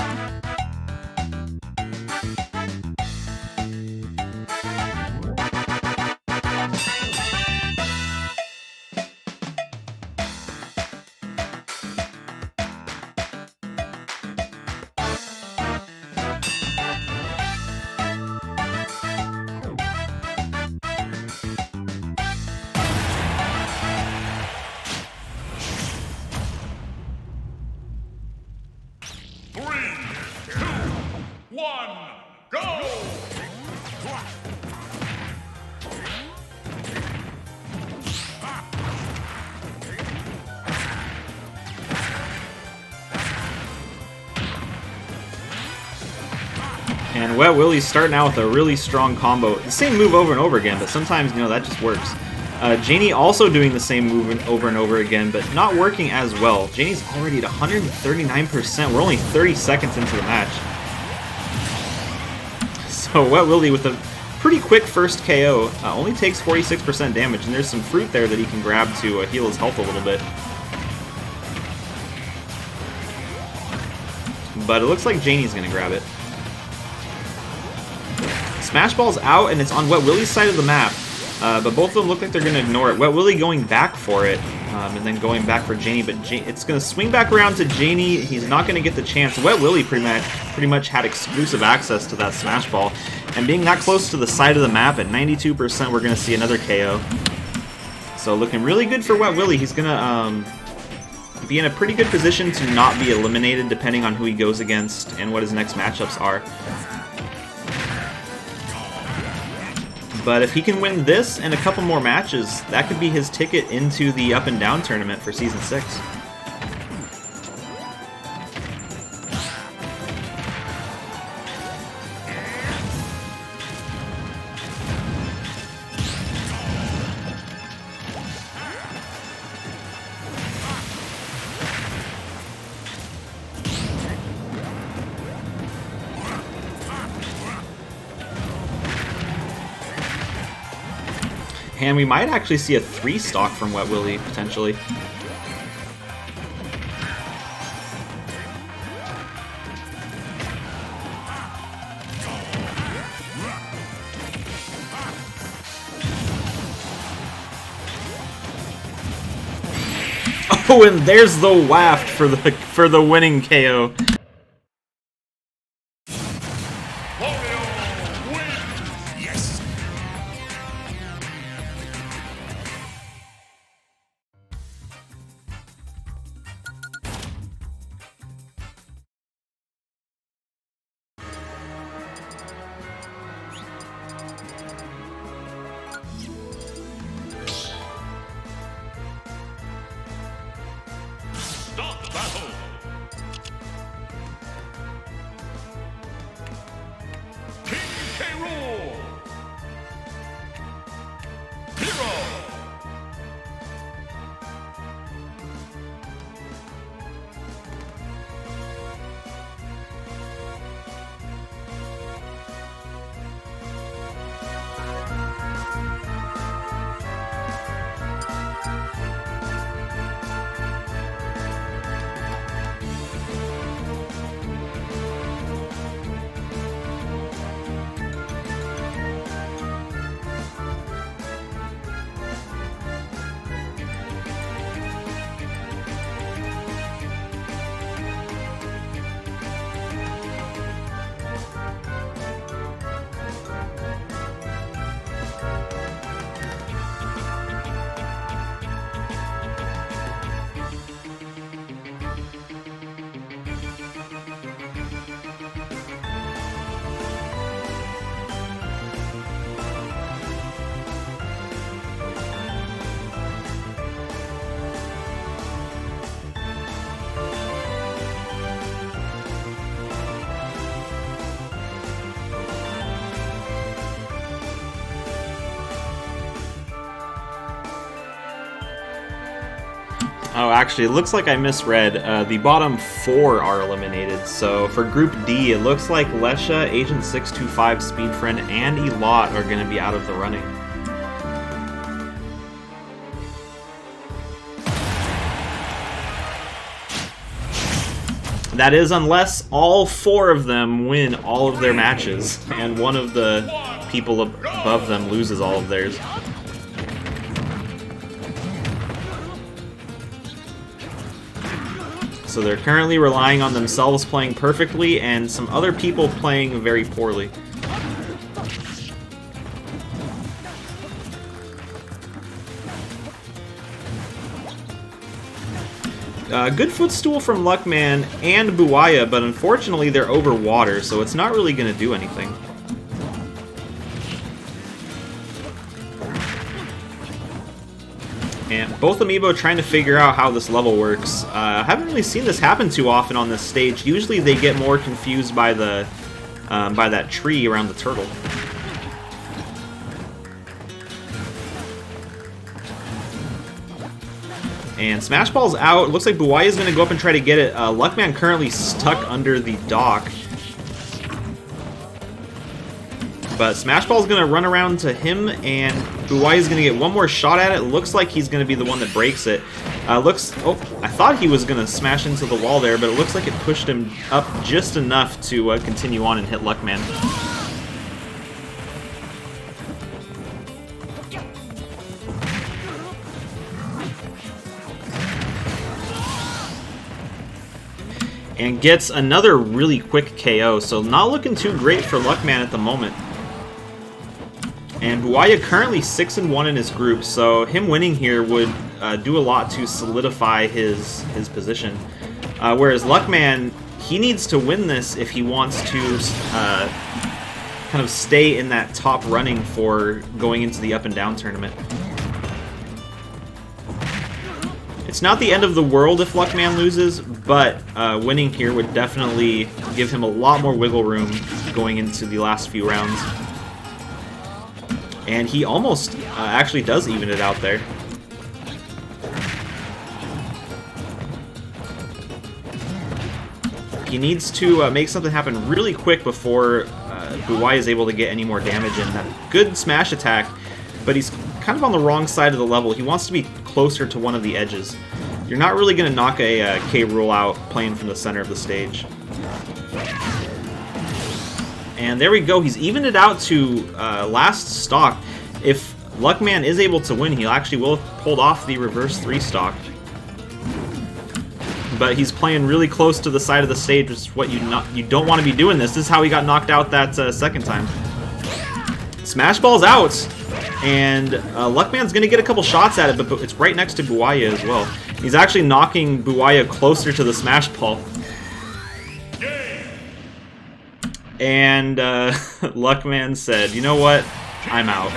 And Wet Willy's starting out with a really strong combo. The same move over and over again, but sometimes, you know, that just works. Janie also doing the same move over and over again, but not working as well. Janie's already at 139%. We're only 30 seconds into the match. So Wet Willy with a pretty quick first KO. Only takes 46% damage, and there's some fruit there that he can grab to heal his health a little bit. But it looks like Janie's going to grab it. Smash Ball's out, and it's on Wet Willy's side of the map. But both of them look like they're going to ignore it. Wet Willie going back for it, and then going back for Janie, but it's going to swing back around to Janie. He's not going to get the chance. Wet Willie pretty much had exclusive access to that Smash Ball, and being that close to the side of the map at 92%, we're going to see another KO. So looking really good for Wet Willie. He's going to be in a pretty good position to not be eliminated depending on who he goes against and what his next matchups are. But if he can win this and a couple more matches, that could be his ticket into the Up and Down tournament for Season 6. And we might actually see a 3-stock from Wet Willie, potentially. Oh, and there's the waft for the winning KO. Stop the battle! King K. Rool! Hero! Oh, actually, it looks like I misread. The bottom 4 are eliminated. So for Group D, it looks like Lesha, Agent 625, Speedfriend, and Elot are going to be out of the running. That is, unless all 4 of them win all of their matches, and one of the people above them loses all of theirs. So they're currently relying on themselves playing perfectly and some other people playing very poorly. Good footstool from Luckman and Buaya, but unfortunately they're over water, so it's not really going to do anything. And both Amiibo trying to figure out how this level works. I haven't really seen this happen too often on this stage. Usually they get more confused by the by that tree around the turtle. And Smash Ball's out. Looks like Buaya is going to go up and try to get it. Luckman currently stuck under the dock. But Smash Ball's going to run around to him, and Buaya is going to get one more shot at it. Looks like he's going to be the one that breaks it. Oh, I thought he was going to smash into the wall there, but it looks like it pushed him up just enough to continue on and hit Luckman. and gets another really quick KO, so not looking too great for Luckman at the moment. And Buaya currently 6-1 in his group, so him winning here would do a lot to solidify his position. Whereas Luckman, he needs to win this if he wants to kind of stay in that top running for going into the Up and Down tournament. It's not the end of the world if Luckman loses, but winning here would definitely give him a lot more wiggle room going into the last few rounds. And he almost actually does even it out there. He needs to make something happen really quick before Buaya is able to get any more damage in. That good smash attack, but he's kind of on the wrong side of the level. He wants to be closer to one of the edges. You're not really going to knock a K. Rool out playing from the center of the stage. And there we go. He's evened it out to last stock. If Luckman is able to win, he actually will have pulled off the reverse 3 stock. But he's playing really close to the side of the stage, which is what you don't want to be doing this. This is how he got knocked out that second time. Smash Ball's out, and Luckman's going to get a couple shots at it, but it's right next to Buaya as well. He's actually knocking Buaya closer to the Smash Ball. And Luckman said, you know what? I'm out.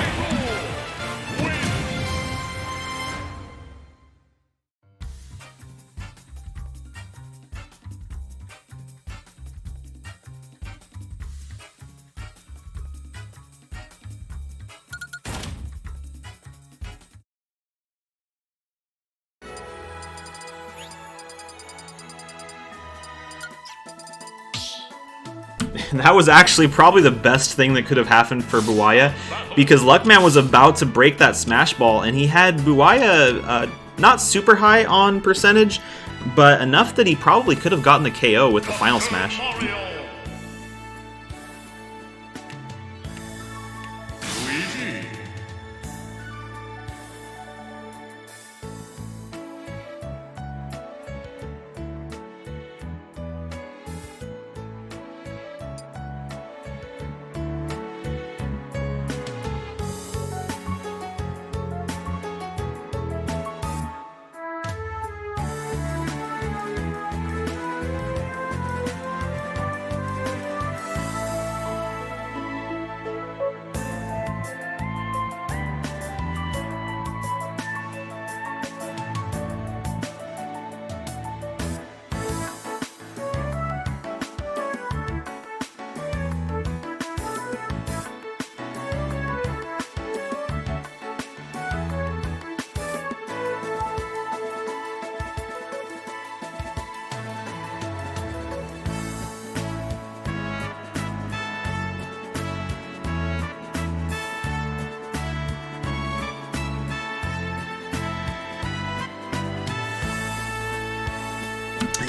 That was actually probably the best thing that could have happened for Buaya, because Luckman was about to break that Smash Ball, and he had Buaya not super high on percentage, but enough that he probably could have gotten the KO with the final smash.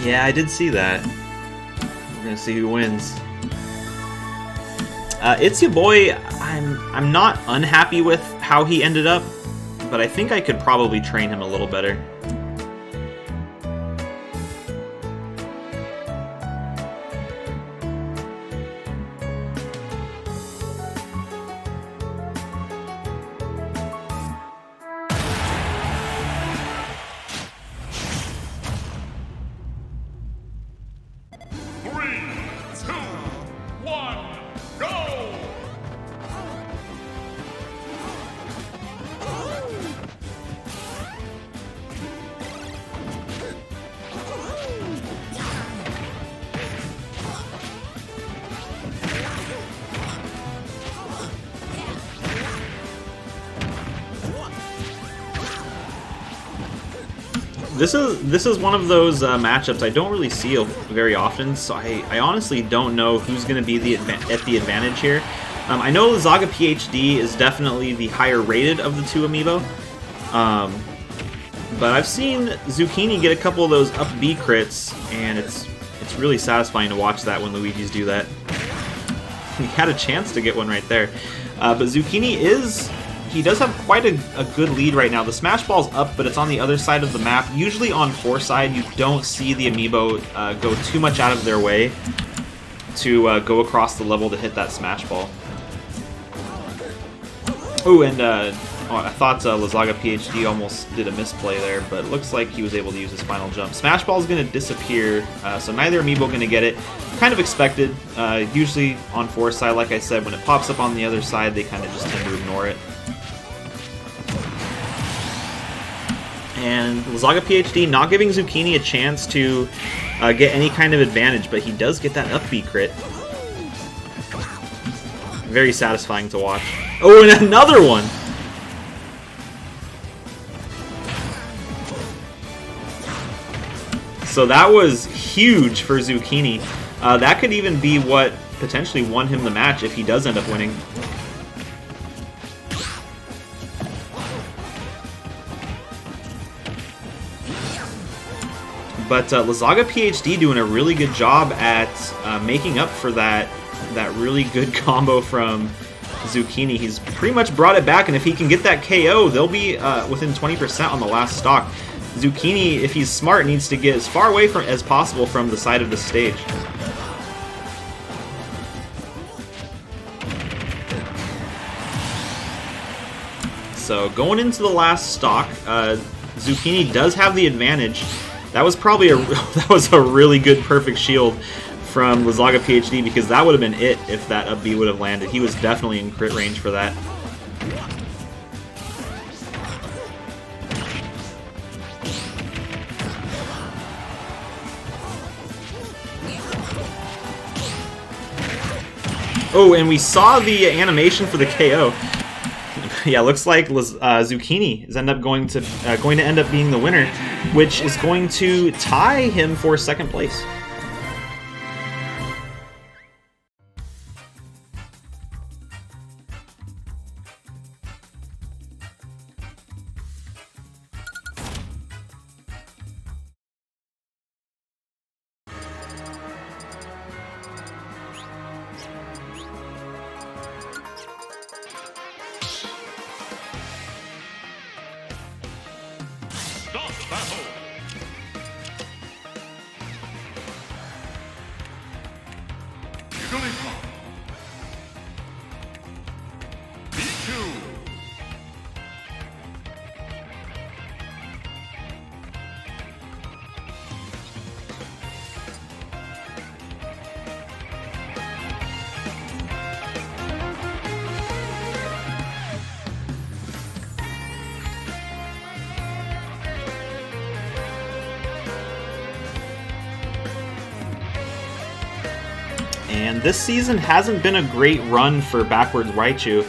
Yeah, I did see that. We're gonna see who wins. It's your boy. I'm not unhappy with how he ended up, but I think I could probably train him a little better. This is one of those matchups I don't really see very often, so I honestly don't know who's going to be at the advantage here. I know Zaga PhD is definitely the higher rated of the two Amiibo, but I've seen Zucchini get a couple of those up B crits, and it's really satisfying to watch that when Luigi's do that. He had a chance to get one right there, but Zucchini is he does have quite a good lead right now. The Smash Ball's up, but it's on the other side of the map. Usually on 4 side, you don't see the Amiibo go too much out of their way to go across the level to hit that Smash Ball. Oh, and I thought Lazaga PhD almost did a misplay there, but it looks like he was able to use his final jump. Smash Ball is going to disappear, so neither Amiibo going to get it. Kind of expected. Usually on 4 side, like I said, when it pops up on the other side, they kind of just tend to ignore it. And Lazaga PhD not giving Zucchini a chance to get any kind of advantage, but he does get that up B crit. Very satisfying to watch. Oh, and another one! So that was huge for Zucchini. That could even be what potentially won him the match if he does end up winning. But Lazaga PhD doing a really good job at making up for that really good combo from Zucchini. He's pretty much brought it back, and if he can get that KO, they'll be within 20% on the last stock. Zucchini, if he's smart, needs to get as far away from as possible from the side of the stage. So going into the last stock, Zucchini does have the advantage. That was probably that was a really good perfect shield from Lazaga PhD, because that would have been it if that up B would have landed. He was definitely in crit range for that. Oh, and we saw the animation for the KO. Yeah, looks like Zucchini is going to end up being the winner, which is going to tie him for second place. Stop battle. Jigglypuff. B2. And this season hasn't been a great run for Backwards Raichu,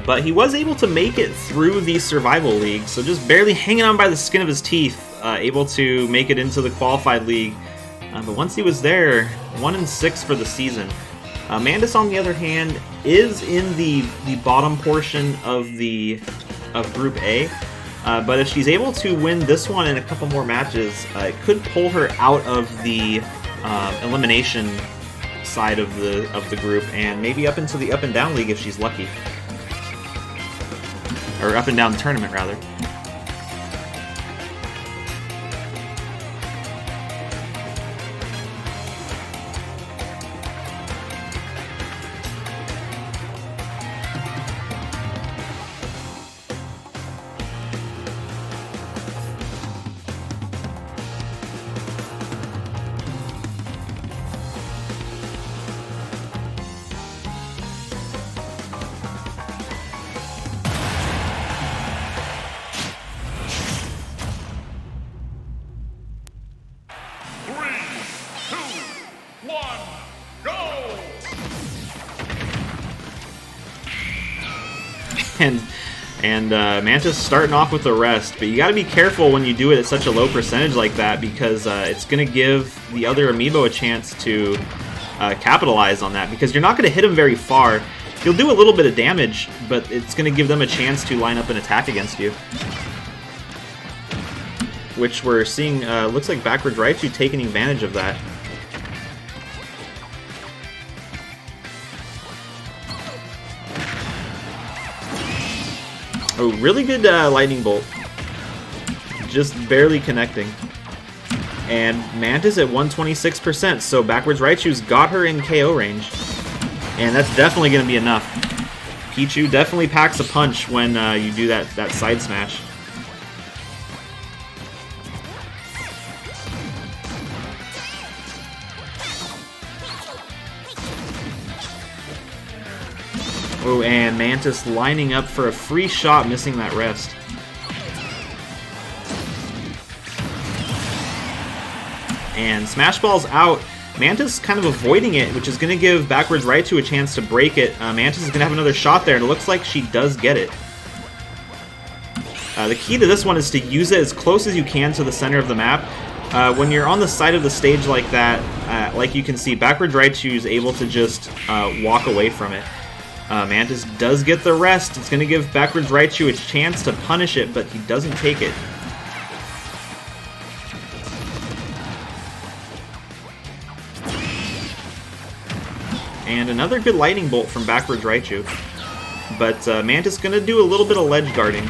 but he was able to make it through the Survival League, so just barely hanging on by the skin of his teeth, able to make it into the Qualified League. But once he was there, 1-6 for the season. Mandus, on the other hand, is in the bottom portion of Group A, but if she's able to win this one in a couple more matches, it could pull her out of the elimination side of the group, and maybe up into the Up and Down League if she's lucky, or Up and Down tournament rather. And Mantis starting off with the rest, but you got to be careful when you do it at such a low percentage like that, because it's going to give the other Amiibo a chance to capitalize on that, because you're not going to hit him very far. You'll do a little bit of damage, but it's going to give them a chance to line up an attack against you. Which we're seeing, looks like Backwards Raichu taking advantage of that. Oh, really good lightning bolt. Just barely connecting. And Mantis at 126%, so backwards Raichu's got her in KO range. And that's definitely going to be enough. Pichu definitely packs a punch when you do that side smash. Oh, and Mantis lining up for a free shot, missing that rest. And Smash Ball's out. Mantis kind of avoiding it, which is going to give backwards Raichu a chance to break it. Mantis is going to have another shot there, and it looks like she does get it. The key to this one is to use it as close as you can to the center of the map. When you're on the side of the stage like that, like you can see, backwards Raichu is able to just walk away from it. Mantis does get the rest. It's going to give backwards Raichu a chance to punish it, but he doesn't take it. And another good lightning bolt from backwards Raichu. But Mantis going to do a little bit of ledge guarding.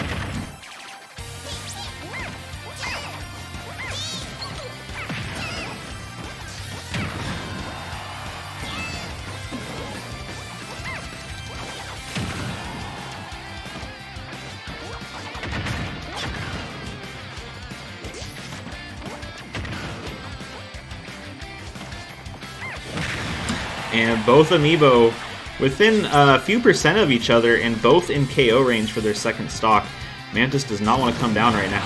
And both Amiibo within a few percent of each other and both in KO range for their second stock. Mantis does not want to come down right now.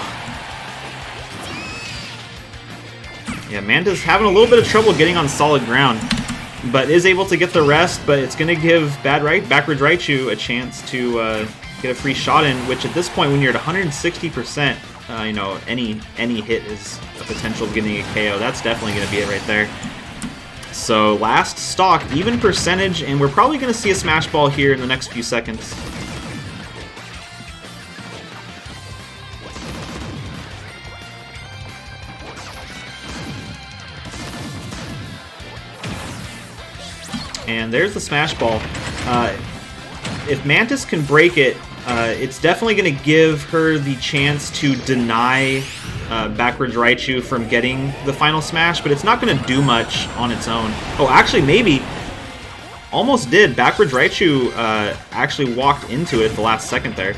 Yeah, Mantis having a little bit of trouble getting on solid ground, but is able to get the rest, but it's going to give backwards Raichu a chance to get a free shot in, which at this point when you're at 160%, you know, any hit is a potential of getting a KO. That's definitely going to be it right there. So last stock, even percentage, and we're probably going to see a Smash Ball here in the next few seconds. And there's the Smash Ball. If Mantis can break it, it's definitely going to give her the chance to deny backwards Raichu from getting the final smash, but it's not going to do much on its own. Oh, actually, maybe. Almost did. Backwards Raichu actually walked into it at the last second there.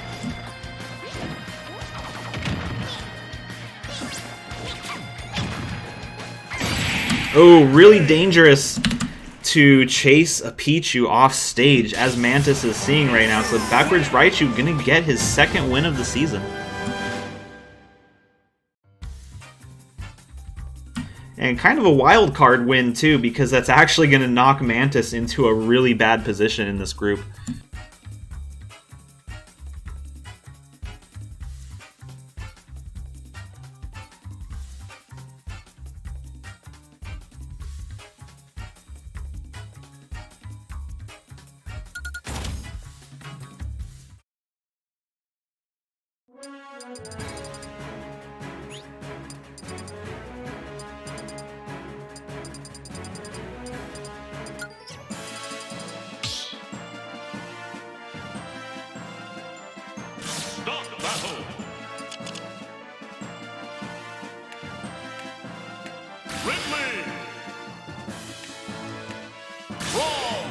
Oh, really dangerous to chase a Pichu off stage, as Mantis is seeing right now. So backwards Raichu gonna get his second win of the season. And kind of a wild card win too, because that's actually gonna knock Mantis into a really bad position in this group. Start battle. Ridley. Brawl.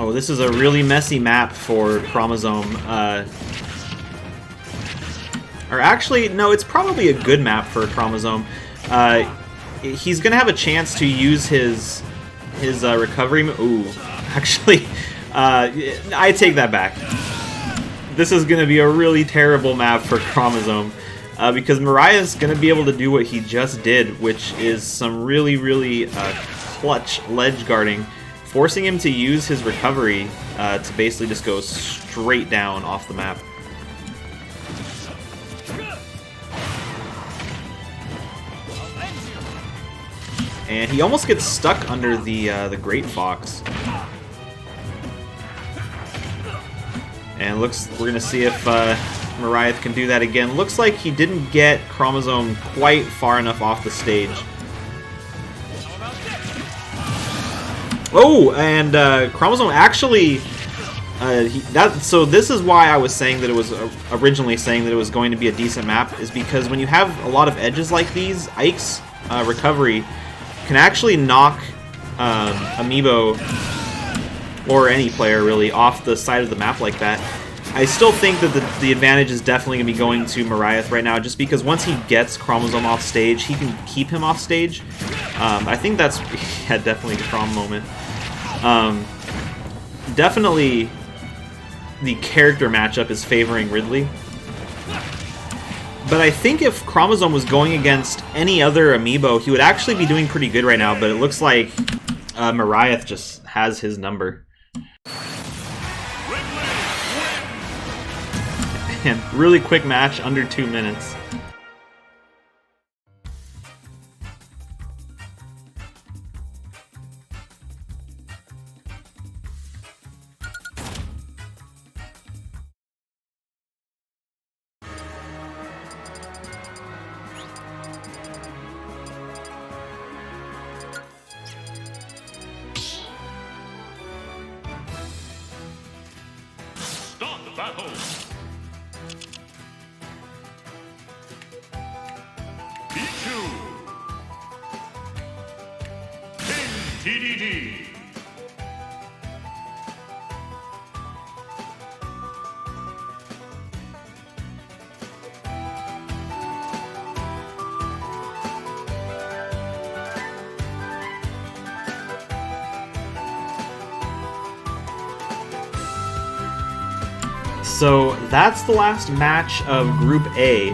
Oh, this is a really messy map for Chromosome. Or actually, no, it's probably a good map for Chromosome. He's gonna have a chance to use his recovery. Ooh, actually, I take that back. This is gonna be a really terrible map for Chromosome because Mariah's gonna be able to do what he just did, which is some really clutch ledge guarding, forcing him to use his recovery to basically just go straight down off the map. And he almost gets stuck under the Great Fox. And we're gonna see if Mariah can do that again. Looks like he didn't get Chromosome quite far enough off the stage. Oh, and Chromosome actually, so this is why I was saying that it was originally saying that it was going to be a decent map, is because when you have a lot of edges like these, Ike's recovery can actually knock Amiibo, or any player really, off the side of the map like that. I still think that the advantage is definitely going to be going to Mariah right now, just because once he gets Chromosome off stage, he can keep him off stage. I think that's yeah, definitely a Chrom moment. Definitely the character matchup is favoring Ridley. But I think if Chromosome was going against any other Amiibo, he would actually be doing pretty good right now, but it looks like Mariah just has his number. And really quick match, under 2 minutes. Start the battle. Pichu. King TDD. So that's the last match of Group A.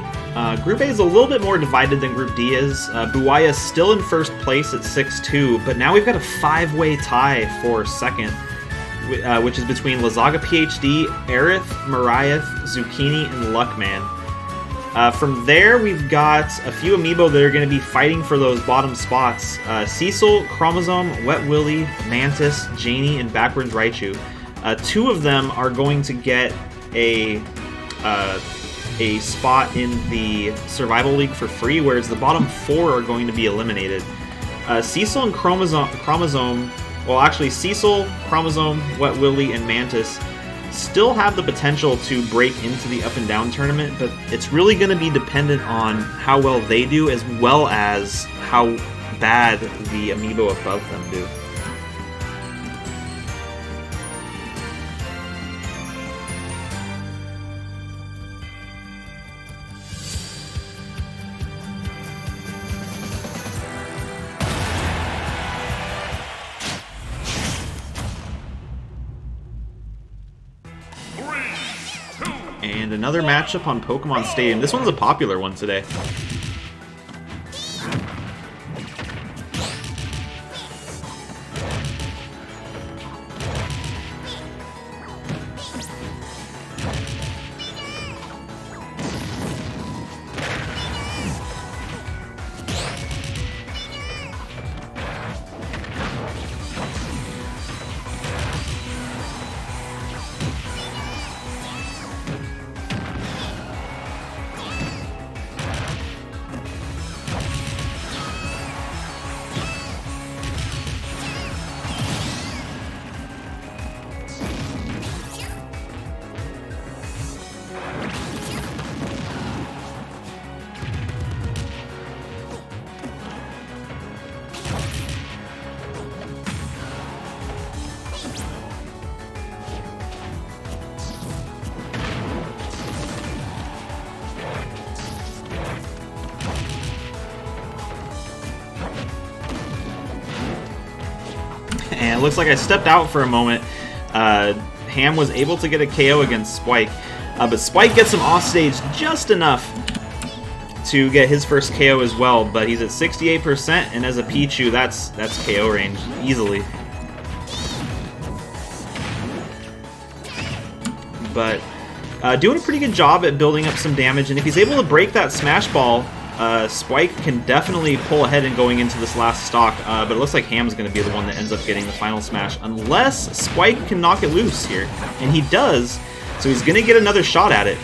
Group A is a little bit more divided than Group D is. Buwaya's still in first place at 6-2, but now we've got a 5-way tie for second, which is between Lazaga PhD, Aerith, Mariah, Zucchini, and Luckman. From there, we've got a few Amiibo that are going to be fighting for those bottom spots. Cecil, Chromosome, Wet Willy, Mantis, Janie, and Backwards Raichu. 2 of them are going to get a spot in the Survival League for free, whereas the bottom 4 are going to be eliminated. Cecil and Chromosome, well actually Cecil, Chromosome, Wet Willy, and Mantis still have the potential to break into the Up and Down tournament, but it's really going to be dependent on how well they do as well as how bad the Amiibo above them do. And another matchup on Pokemon Stadium. This one's a popular one today. And it looks like I stepped out for a moment. Ham was able to get a KO against Spike, but Spike gets him off stage just enough to get his first KO as well, but he's at 68%, and as a Pichu, that's KO range easily. But doing a pretty good job at building up some damage, and if he's able to break that Smash Ball, Spike can definitely pull ahead in going into this last stock, but it looks like Ham's going to be the one that ends up getting the final smash, unless Spike can knock it loose here. And he does, so he's going to get another shot at it.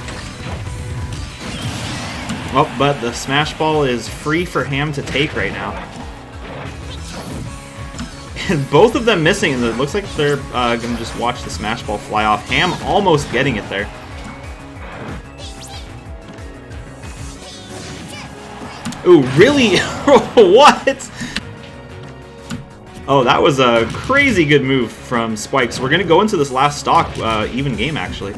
Oh, but the Smash Ball is free for Ham to take right now. And both of them missing, and it looks like they're going to just watch the Smash Ball fly off. Ham almost getting it there. Ooh, really? What? Oh, that was a crazy good move from Spike. So we're going to go into this last stock, even game, actually.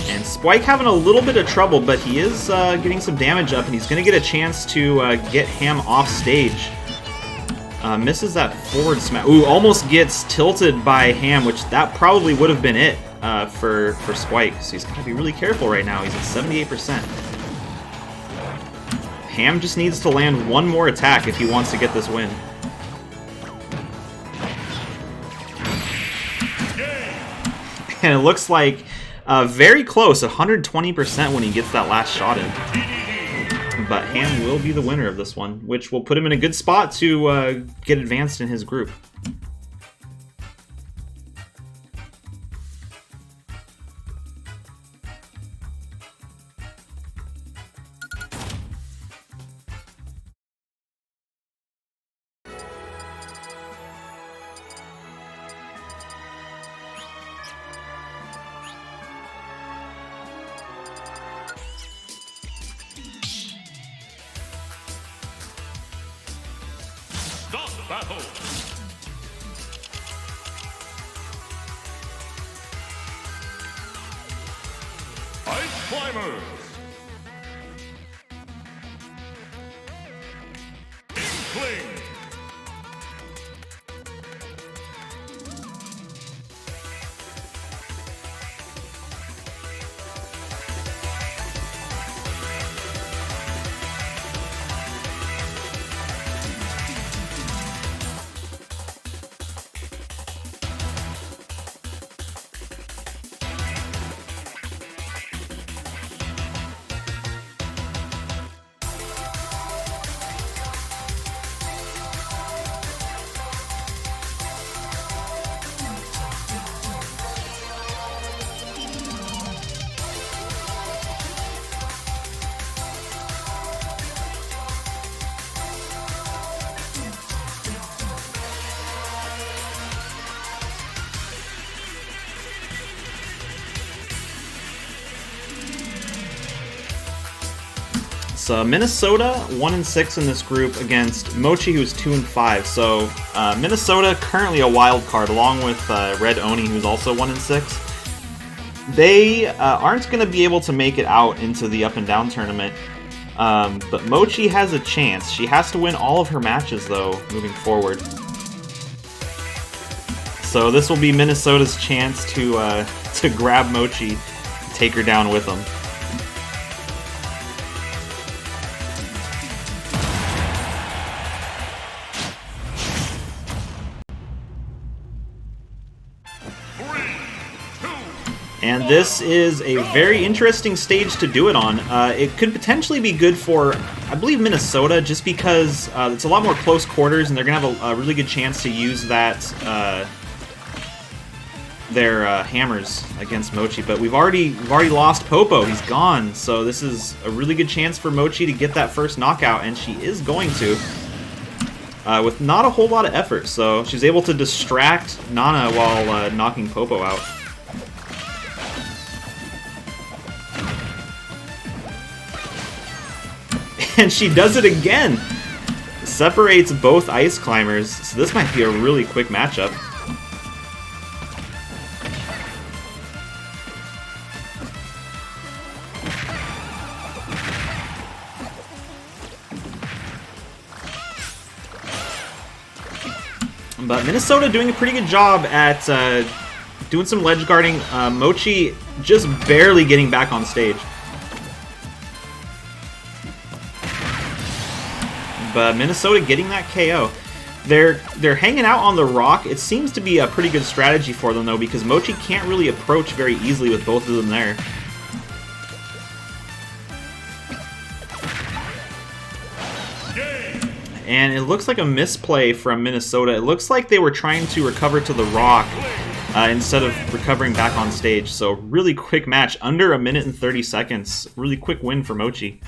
And Spike having a little bit of trouble, but he is getting some damage up, and he's going to get a chance to get Ham off stage. Misses that forward smash. Ooh, almost gets tilted by Ham, which that probably would have been it for Spike. So he's got to be really careful right now. He's at 78%. Ham just needs to land one more attack if he wants to get this win. And it looks like very close, 120% when he gets that last shot in. But Ham will be the winner of this one, which will put him in a good spot to get advanced in his group. Stop battle. Ice Climbers. Inkling. So Minnesota 1-6 in this group against Mochi, who's 2-5. So Minnesota currently a wild card, along with Red Oni, who's also 1-6. They aren't going to be able to make it out into the up and down tournament, but Mochi has a chance. She has to win all of her matches though, moving forward. So this will be Minnesota's chance to grab Mochi, and take her down with them. And this is a very interesting stage to do it on. It could potentially be good for, I believe, Minnesota, just because it's a lot more close quarters, and they're going to have a really good chance to use that their hammers against Mochi. But we've already lost Popo. He's gone. So this is a really good chance for Mochi to get that first knockout, and she is going to, with not a whole lot of effort. So she's able to distract Nana while knocking Popo out. And she does it again! Separates both ice climbers, so this might be a really quick matchup. But Minnesota doing a pretty good job at doing some ledge guarding. Mochi just barely getting back on stage. But Minnesota getting that KO. They're hanging out on the rock. It seems to be a pretty good strategy for them, though, because Mochi can't really approach very easily with both of them there. And it looks like a misplay from Minnesota. It looks like they were trying to recover to the rock instead of recovering back on stage. So really quick match, under 1 minute and 30 seconds. Really quick win for Mochi.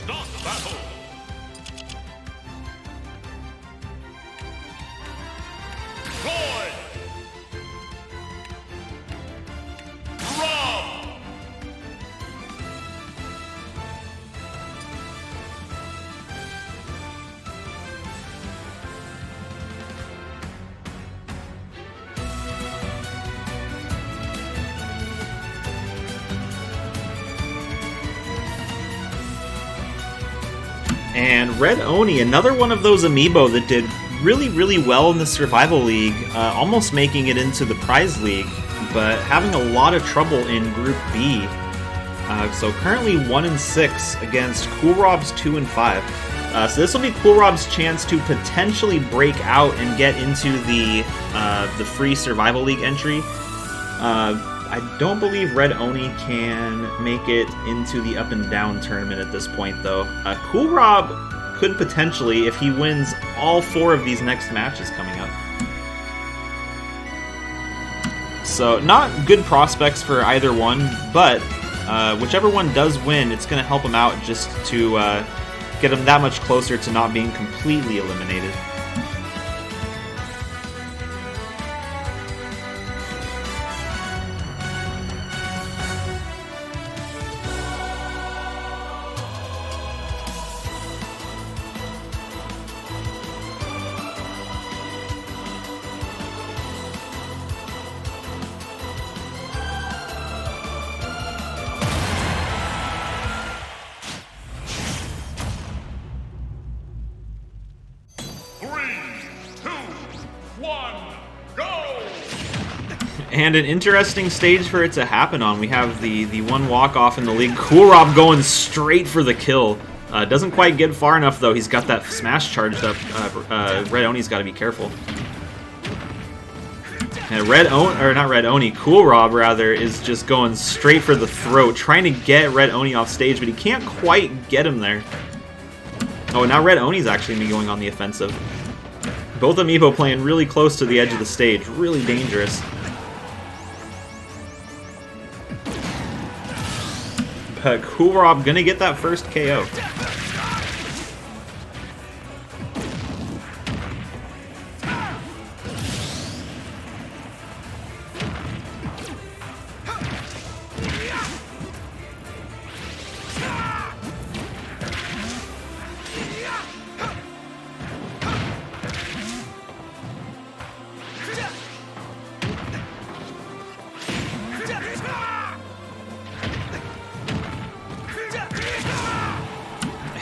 Stop battle. Roy. Rob. And Red Oni, another one of those Amiibo that did really well in the Survival League, almost making it into the Prize League, but having a lot of trouble in Group B. So currently 1-6 against Cool Rob's 2-5. So this will be Cool Rob's chance to potentially break out and get into the free Survival League entry. I don't believe Red Oni can make it into the Up and Down tournament at this point, though. Cool Rob could potentially, if he wins all 4 of these next matches coming up. So, not good prospects for either one, but whichever one does win, it's going to help him out just to get him that much closer to not being completely eliminated. And an interesting stage for it to happen on. We have the one walk-off in the league. Cool Rob going straight for the kill. Doesn't quite get far enough, though. He's got that smash charged up. Red Oni's got to be careful. And Cool Rob, rather, is just going straight for the throat, trying to get Red Oni off stage, but he can't quite get him there. Oh, now Red Oni's actually going to be going on the offensive. Both Amiibo playing really close to the edge of the stage. Really dangerous. But Cool Rob gonna get that first KO.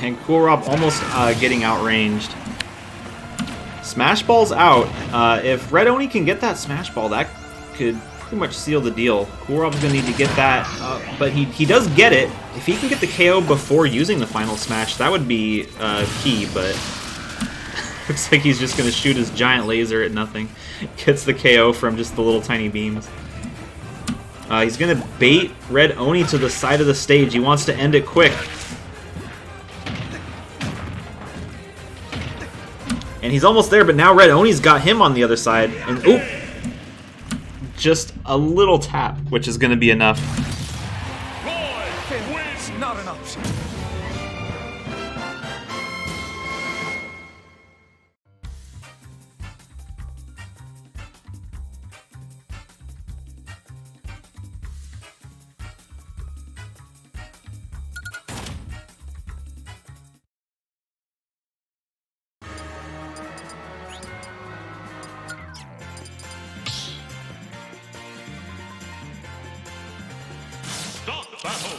And Cool Rob almost getting outranged. Smash Ball's out. If Red Oni can get that Smash Ball, that could pretty much seal the deal. Cool Rob's going to need to get that, but he does get it. If he can get the KO before using the final Smash, that would be key, but looks like he's just going to shoot his giant laser at nothing. Gets the KO from just the little tiny beams. He's going to bait Red Oni to the side of the stage. He wants to end it quick. And he's almost there, but now Red Oni's got him on the other side. And oop! Just a little tap, which is going to be enough. It's not an option. battle.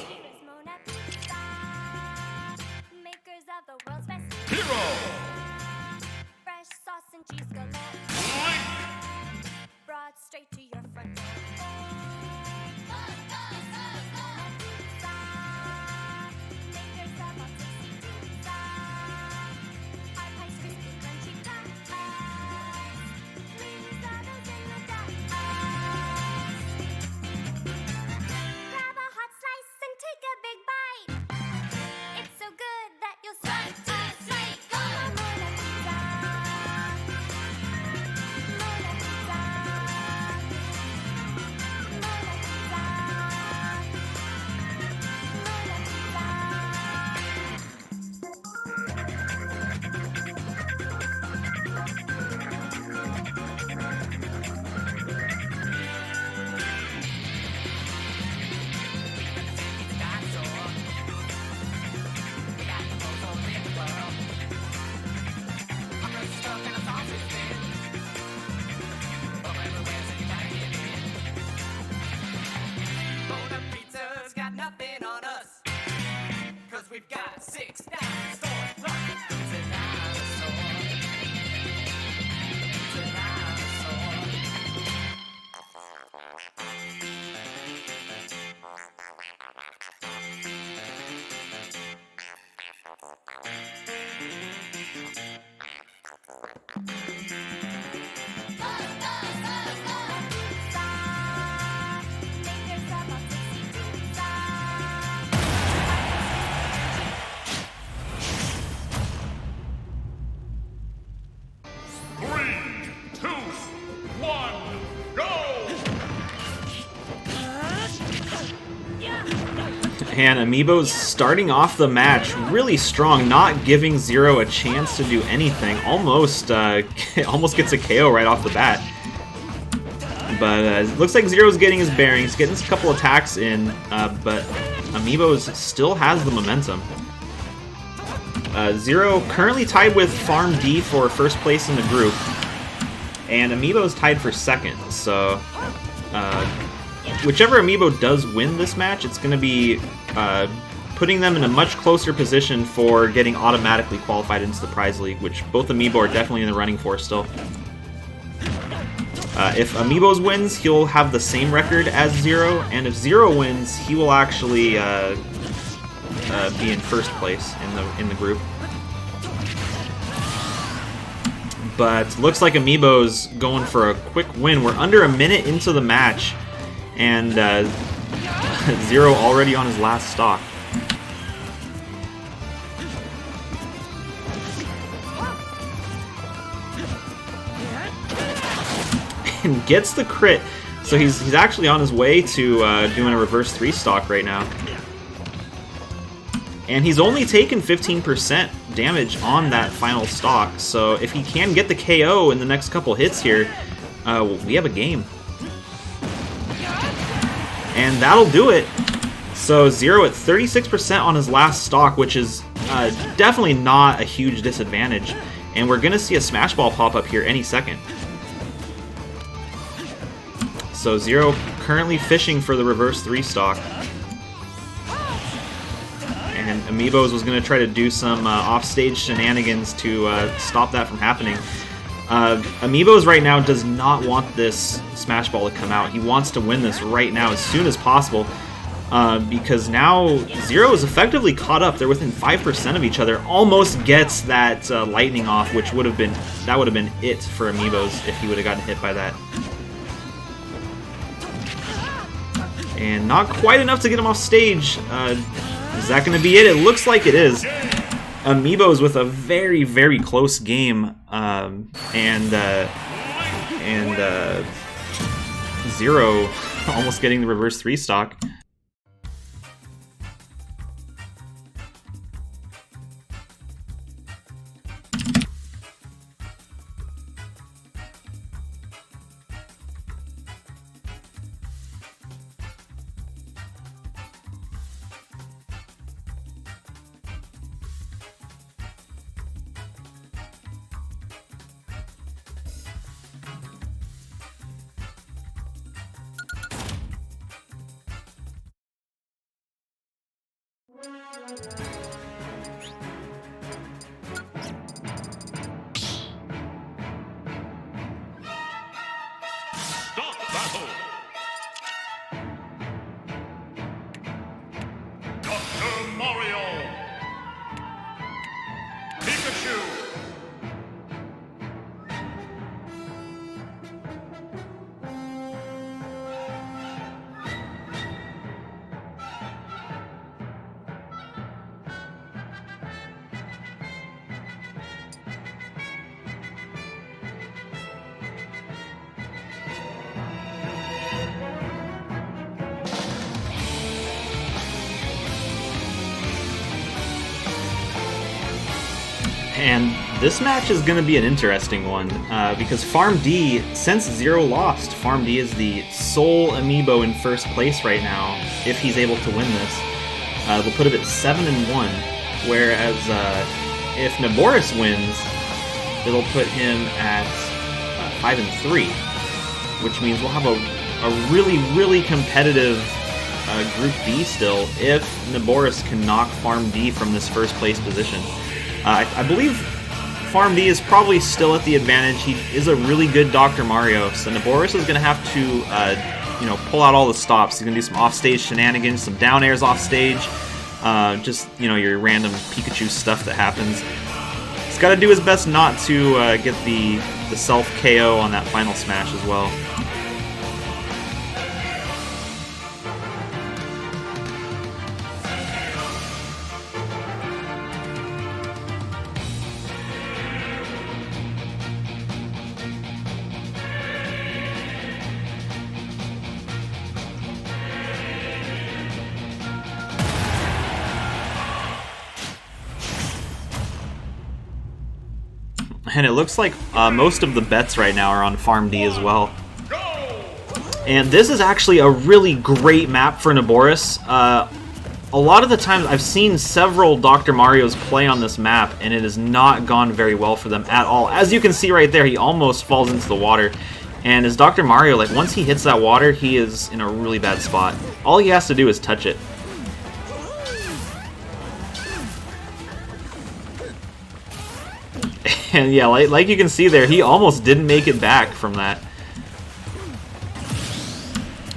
Makers of the world's best Hero. fresh sauce and cheese galore. Brought straight to your front door. Makers of all tasty pizza. Our pie's crispy, crunchy crust. Leaves others in the dust. Grab a hot slice and take a big bite. It's so good that you'll strike to strike. Mona pizza. Mona pizza. Mona pizza. Bona Pizza's got nothing on us, 'cause we've got 6 9 stores. Look, it's a dinosaur. It's a dinosaur. Makers of all tasty pizza. 3, 2, 1, go! And Amiibo's starting off the match really strong, not giving Zero a chance to do anything. Almost almost gets a KO right off the bat. But it looks like Zero's getting his bearings, getting a couple attacks in, but Amiibo's still has the momentum. Zero currently tied with Farm D for first place in the group, and Amiibo's tied for second, so whichever Amiibo does win this match, it's going to be putting them in a much closer position for getting automatically qualified into the prize league, which both Amiibo are definitely in the running for still. If Amiibos wins, he'll have the same record as Zero, and if Zero wins, he will actually be in first place in the group. But looks like Amiibo's going for a quick win. We're under a minute into the match, and Zero already on his last stock. And gets the crit, so he's actually on his way to doing a reverse 3 stock right now. And he's only taken 15% damage on that final stock, so if he can get the KO in the next couple hits here, we have a game. And that'll do it. So Zero at 36% on his last stock, which is definitely not a huge disadvantage. And we're going to see a Smash Ball pop up here any second. So Zero currently fishing for the reverse 3 stock. And Amiibos was going to try to do some offstage shenanigans to stop that from happening. Amiibos right now does not want this Smash Ball to come out. He wants to win this right now as soon as possible. Because now Zero is effectively caught up. They're within 5% of each other. Almost gets that lightning off, which would have been it for Amiibos if he would have gotten hit by that. And not quite enough to get him off stage. Is that going to be it? It looks like it is. Amiibos with a very, very close game, and Zero almost getting the reverse 3 stock. Stop battle! Dr. Mario! Pikachu! And this match is going to be an interesting one, because Farm D, since Zero lost, Farm D is the sole Amiibo in first place right now, if he's able to win this. They'll put him at 7-1, whereas if Naboris wins, it'll put him at 5-3, which means we'll have a really, really competitive Group B still if Naboris can knock Farm D from this first place position. I believe Farm D is probably still at the advantage. He is a really good Dr. Mario, so Naboris is going to have to, pull out all the stops. He's going to do some offstage shenanigans, some down airs offstage, just, your random Pikachu stuff that happens. He's got to do his best not to get the self KO on that final smash as well. And it looks like most of the bets right now are on Farm D as well. And this is actually a really great map for Naboris. A lot of the times I've seen several Dr. Marios play on this map, and it has not gone very well for them at all. As you can see right there, he almost falls into the water. And as Dr. Mario, once he hits that water, he is in a really bad spot. All he has to do is touch it. And yeah, like you can see there, he almost didn't make it back from that.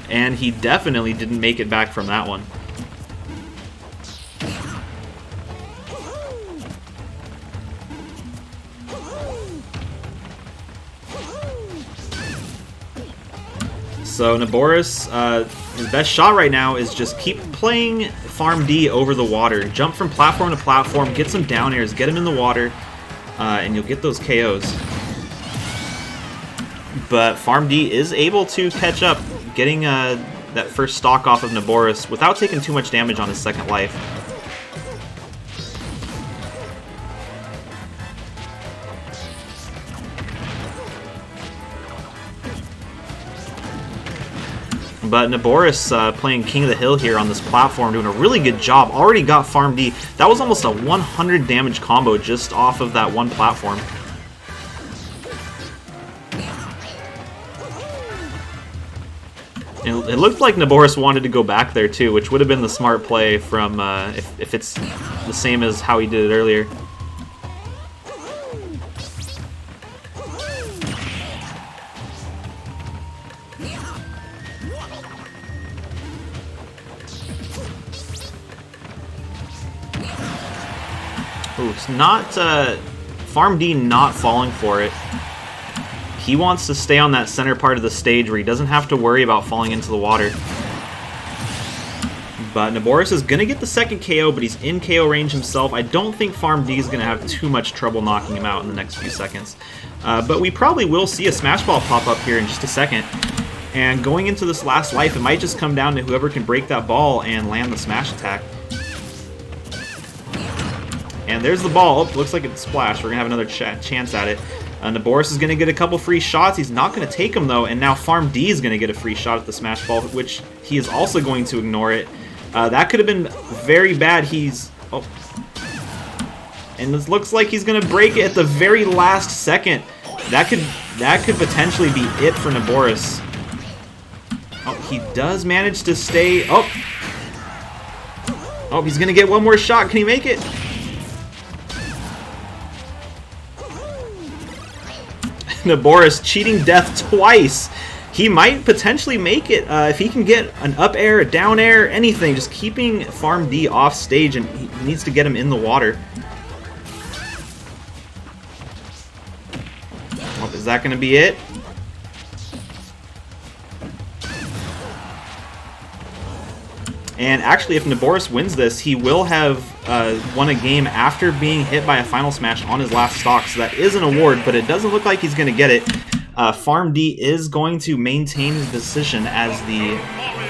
And he definitely didn't make it back from that one. So Naboris, his best shot right now is just keep playing Farm D over the water. Jump from platform to platform, get some down airs, get him in the water. And you'll get those KOs. But Farm D is able to catch up, getting that first stock off of Naboris without taking too much damage on his second life. But Naboris playing King of the Hill here on this platform, doing a really good job. Already got Farm D. That was almost a 100 damage combo just off of that one platform. And it looked like Naboris wanted to go back there too, which would have been the smart play from if it's the same as how he did it earlier. Ooh, it's not Farm D not falling for it. He wants to stay on that center part of the stage where he doesn't have to worry about falling into the water. But Naboris is going to get the second KO, but he's in KO range himself. I don't think Farm D is going to have too much trouble knocking him out in the next few seconds. But we probably will see a Smash Ball pop up here in just a second. And going into this last life, it might just come down to whoever can break that ball and land the smash attack. And there's the ball. Oh, looks like it's splashed. We're going to have another chance at it. Naboris is going to get a couple free shots. He's not going to take them, though. And now Farm D is going to get a free shot at the smash ball, which he is also going to ignore it. That could have been very bad. Oh. And this looks like he's going to break it at the very last second. That could potentially be it for Naboris. Oh, he does manage to stay... Oh! Oh, he's gonna get one more shot. Can he make it? Naboris cheating death twice. He might potentially make it if he can get an up air, a down air, anything. Just keeping Farm D off stage, and he needs to get him in the water. Oh, is that going to be it? And actually, if Naboris wins this, he will have won a game after being hit by a Final Smash on his last stock. So that is an award, but it doesn't look like he's going to get it. Farm D is going to maintain his position as the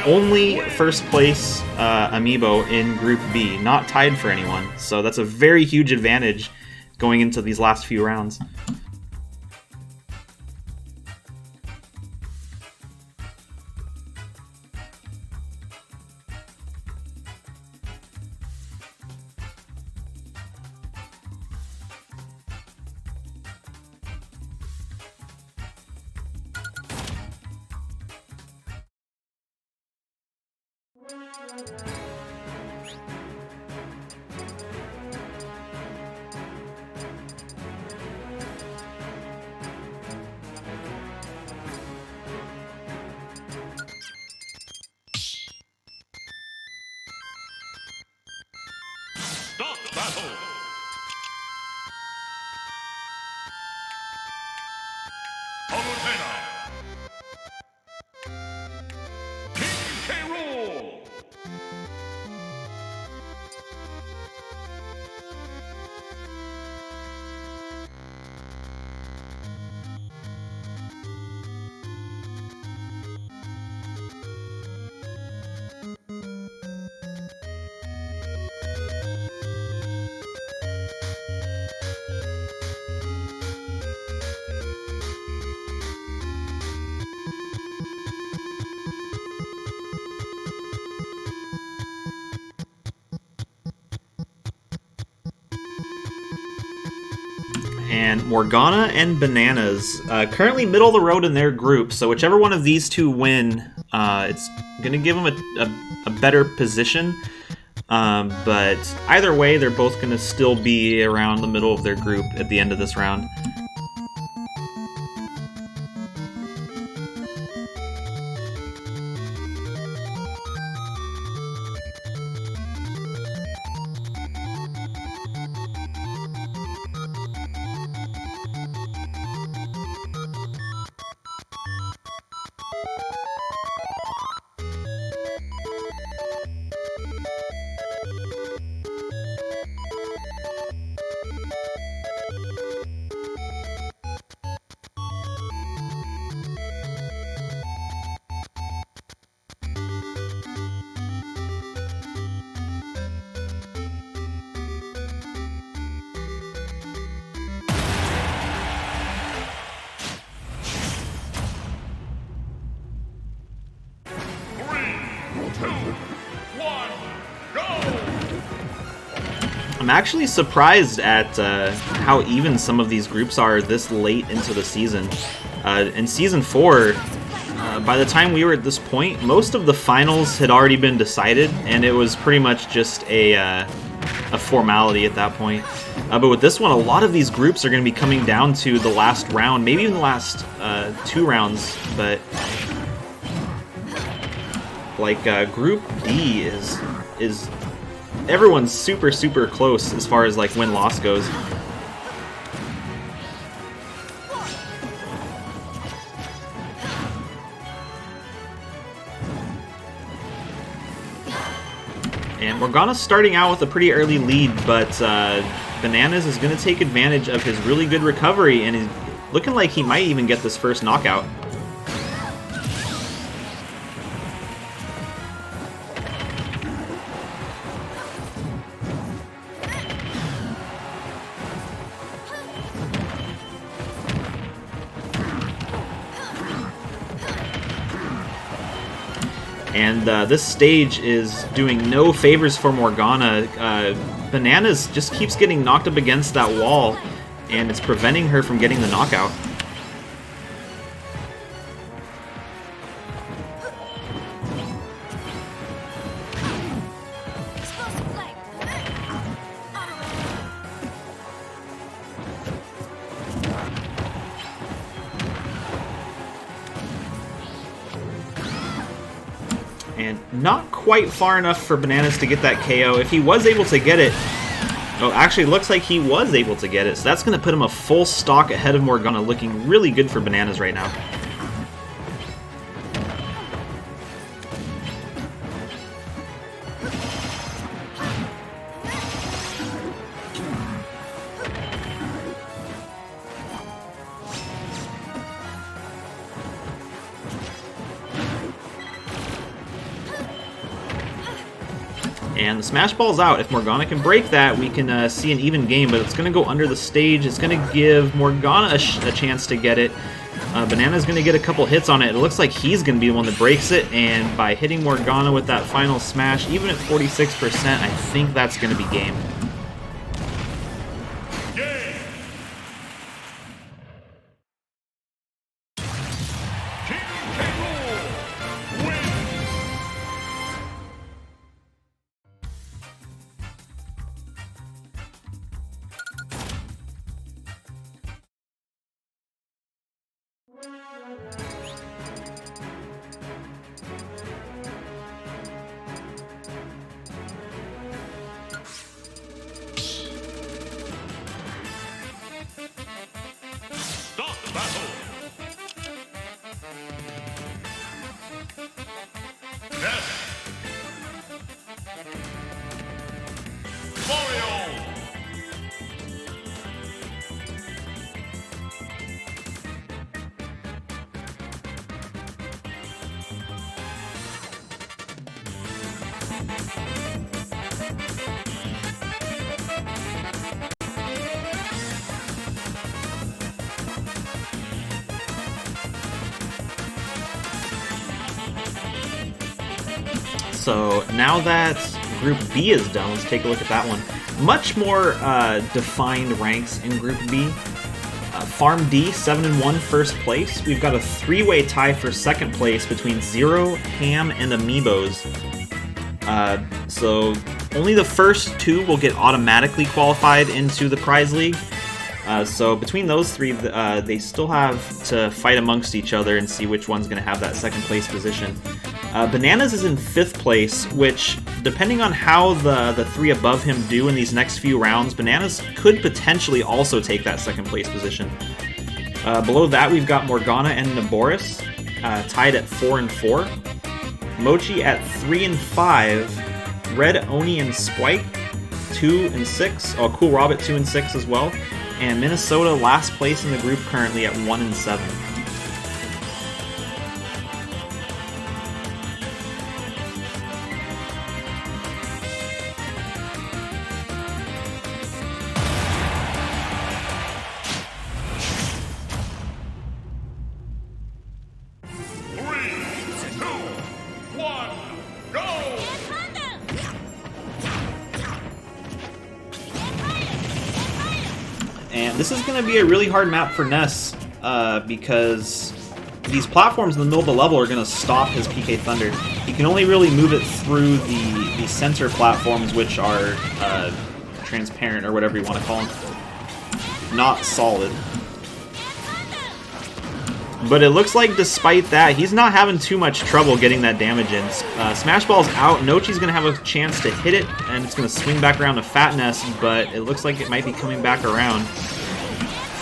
only first place Amiibo in Group B, not tied for anyone. So that's a very huge advantage going into these last few rounds. Start battle. Palutena. King K. Rool. And Morgana and Bananas, currently middle of the road in their group, so whichever one of these two win, it's going to give them a better position. But either way, they're both going to still be around the middle of their group at the end of this round. I'm actually surprised at how even some of these groups are this late into the season. In Season 4, by the time we were at this point, most of the finals had already been decided, and it was pretty much just a formality at that point. But with this one, a lot of these groups are going to be coming down to the last round, maybe even the last 2 rounds, but like Group D is everyone's super close as far as like win-loss goes. And Morgana's starting out with a pretty early lead, but Bananas is going to take advantage of his really good recovery, and he's looking like he might even get this first knockout. And this stage is doing no favors for Morgana. Bananas just keeps getting knocked up against that wall, and it's preventing her from getting the knockout. Explosive And not quite far enough for Bananas to get that KO. If he was able to get it... Oh, actually, looks like he was able to get it. So that's going to put him a full stock ahead of Morgana, looking really good for Bananas right now. And the Smash Ball's out. If Morgana can break that, we can see an even game, but it's going to go under the stage. It's going to give Morgana a chance to get it. Banana's going to get a couple hits on it. It looks like he's going to be the one that breaks it, and by hitting Morgana with that final smash, even at 46%, I think that's going to be game. Stop battle. Yes. Mario. So now that Group B is done, let's take a look at that one. Much more defined ranks in Group B. Farm D, 7-1 first place. We've got a three-way tie for second place between Zero, Ham, and Amiibos. So only the first two will get automatically qualified into the prize league. So between those three, they still have to fight amongst each other and see which one's going to have that second place position. Bananas is in 5th place, which, depending on how the three above him do in these next few rounds, Bananas could potentially also take that second place position. Below that, we've got Morgana and Naboris, tied at 4 and 4. Mochi at 3 and 5. Red, Oni, and Spike, 2 and 6. Oh, Cool Rob at 2 and 6 as well. And Minnesota last place in the group currently at 1 and 7. And this is going to be a really hard map for Ness, because these platforms in the middle of the level are going to stop his PK Thunder. He can only really move it through the center platforms, which are transparent, or whatever you want to call them. Not solid. But it looks like despite that, he's not having too much trouble getting that damage in. Smash Ball's out. Nochi's going to have a chance to hit it, and it's going to swing back around to Fat Ness, but it looks like it might be coming back around.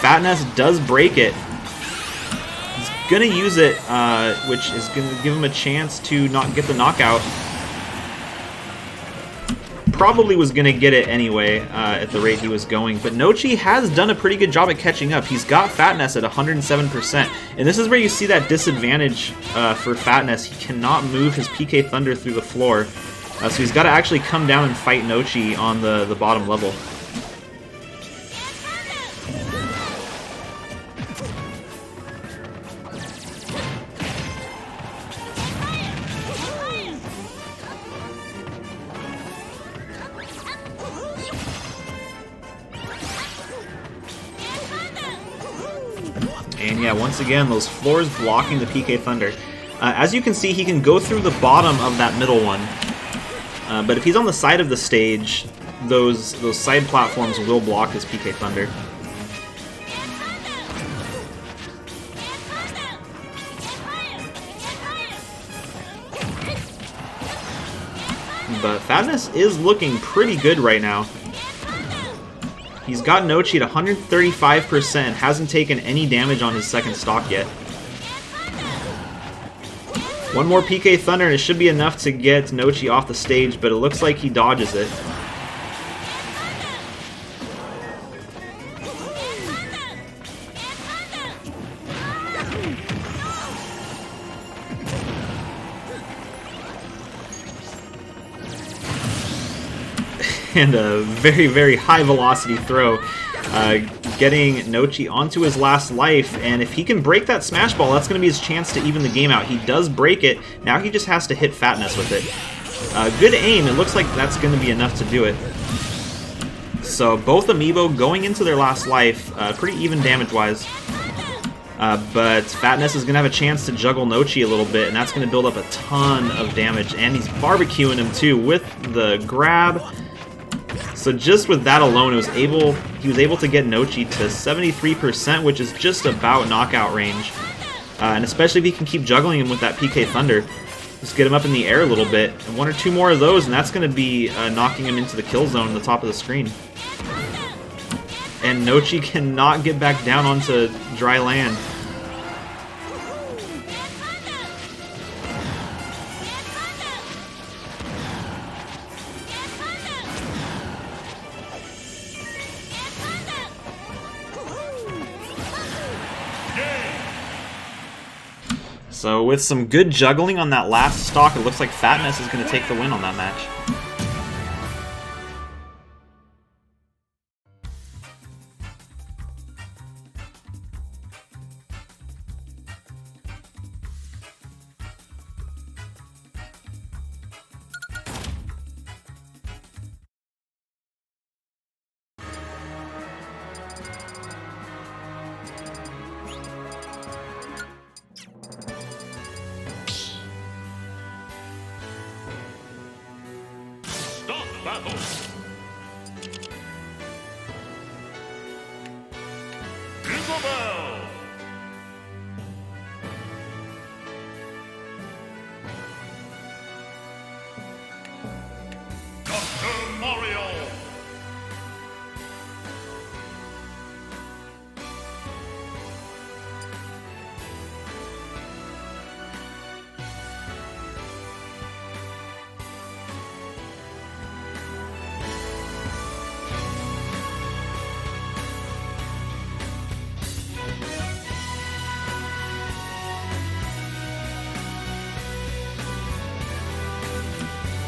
Fat Ness does break it. He's going to use it, which is going to give him a chance to not get the knockout. Probably was going to get it anyway at the rate he was going, but Nochi has done a pretty good job at catching up. He's got Fatness at 107%, and this is where you see that disadvantage for Fatness. He cannot move his PK Thunder through the floor, so he's got to actually come down and fight Nochi on the bottom level. And yeah, once again, those floors blocking the PK Thunder. As you can see, he can go through the bottom of that middle one. But if he's on the side of the stage, those side platforms will block his PK Thunder. but Fatness is looking pretty good right now. He's got Nochi at 135%, hasn't taken any damage on his second stock yet. One more PK Thunder and it should be enough to get Nochi off the stage, but it looks like he dodges it. And a very, very high velocity throw, getting Nochi onto his last life, and if he can break that Smash Ball, that's going to be his chance to even the game out. He does break it, now he just has to hit Fatness with it. Good aim, it looks like that's going to be enough to do it. So both Amiibo going into their last life, pretty even damage-wise. But Fatness is going to have a chance to juggle Nochi a little bit, and that's going to build up a ton of damage, and he's barbecuing him too with the grab. So just with that alone, he was able to get Nochi to 73%, which is just about knockout range. And especially if he can keep juggling him with that PK Thunder, just get him up in the air a little bit. And one or two more of those, and that's going to be knocking him into the kill zone on the top of the screen. And Nochi cannot get back down onto dry land. So with some good juggling on that last stock, it looks like Fatness is going to take the win on that match. Stop battle. Isabel. Dr. Mario.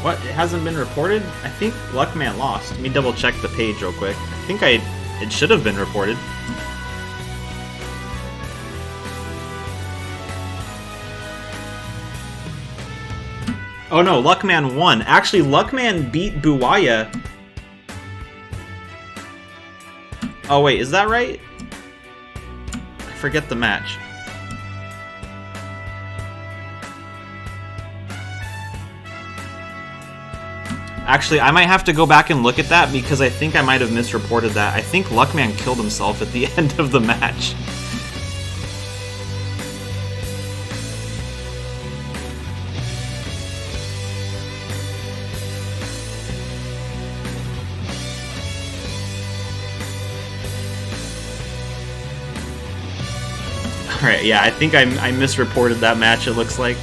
What? It hasn't been reported? I think Luckman lost. Let me double check the page real quick. I think it should have been reported. Oh no, Luckman won. Actually, Luckman beat Buwaya. Oh wait, is that right? I forget the match. Actually, I might have to go back and look at that because I think I might have misreported that. I think Luckman killed himself at the end of the match. Alright, yeah, I think I misreported that match, it looks like.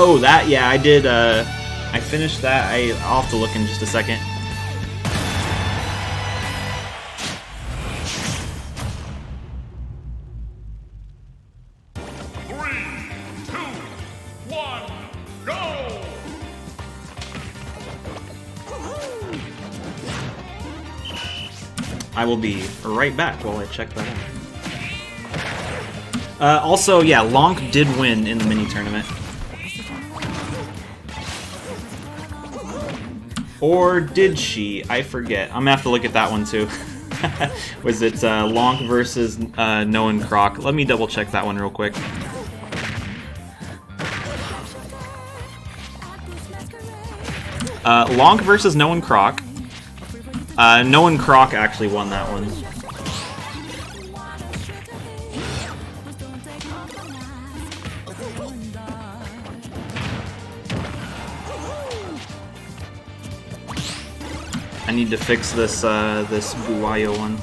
Oh, that, yeah, I did, I finished that. I'll have to look in just a second. Three, two, one, go! I will be right back while I check that out. Also, yeah, Lonk did win in the mini-tournament. Or did she? I forget. I'm gonna have to look at that one too. Was it Lonk versus Noah Croc? Let me double check that one real quick. Lonk versus Noah Croc. Noah Croc actually won that one. I need to fix this this Buwayo one.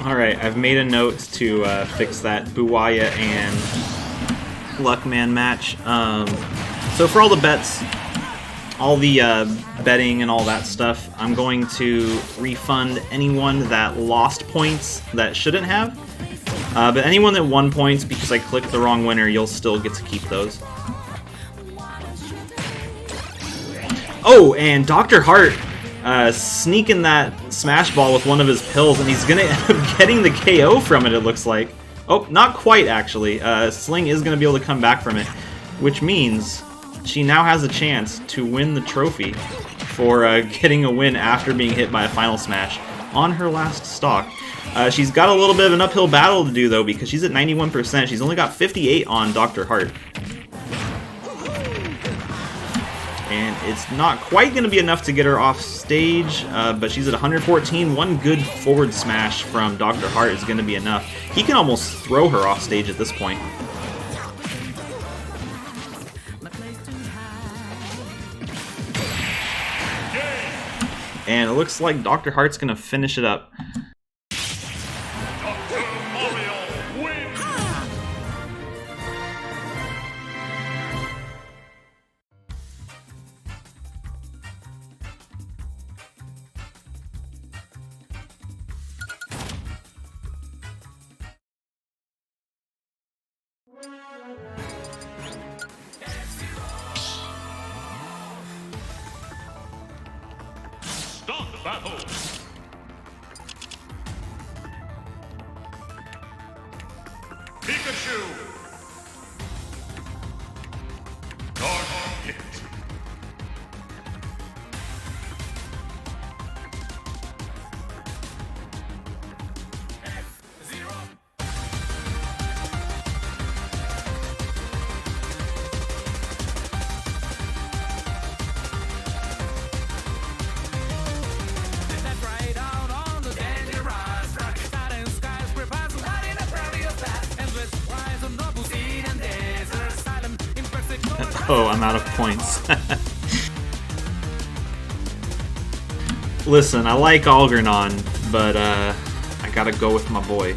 Alright, I've made a note to fix that Buwaya and Luckman match. So for all the bets, all the betting and all that stuff, I'm going to refund anyone that lost points that shouldn't have. But anyone that won points because I clicked the wrong winner, you'll still get to keep those. Oh, and Dr. Hart sneaking that Smash Ball with one of his pills, and he's gonna end up getting the KO from it, it looks like. Oh, not quite, actually. Sling is gonna be able to come back from it, which means she now has a chance to win the trophy for getting a win after being hit by a Final Smash on her last stock. She's got a little bit of an uphill battle to do, though, because she's at 91%. She's only got 58 on Dr. Hart. And it's not quite going to be enough to get her off stage, but she's at 114. One good forward smash from Dr. Hart is going to be enough. He can almost throw her off stage at this point. And it looks like Dr. Hart's going to finish it up. Start battle! Pikachu! Dark hit! Oh, I'm out of points. Listen, I like Algernon, but I gotta go with my boy.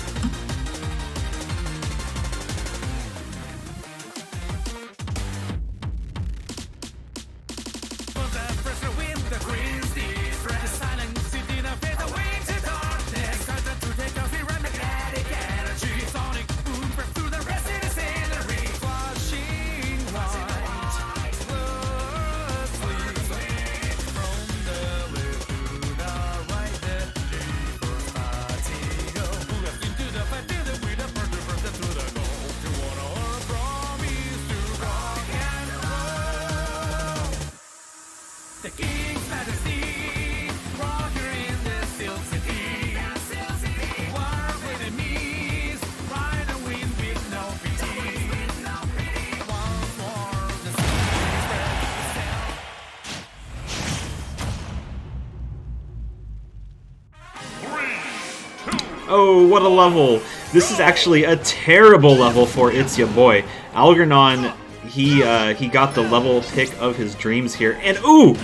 Oh, what a level! This is actually a terrible level for It's Ya Boy. Algernon, he got the level pick of his dreams here, and ooh!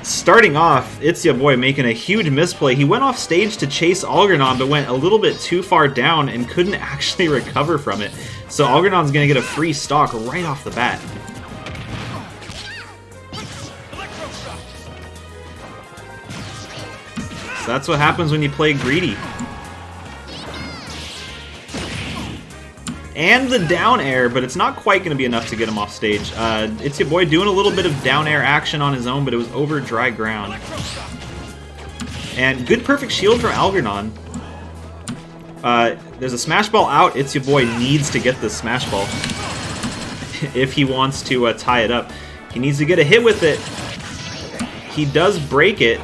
Starting off, It's Ya Boy making a huge misplay. He went off stage to chase Algernon, but went a little bit too far down and couldn't actually recover from it. So Algernon's gonna get a free stock right off the bat. So that's what happens when you play greedy. And the down air, but it's not quite going to be enough to get him off stage. It's Ya Boy doing a little bit of down air action on his own, but it was over dry ground. And good perfect shield from Algernon. There's a smash ball out. It's Ya Boy needs to get this smash ball if he wants to tie it up. He needs to get a hit with it. He does break it.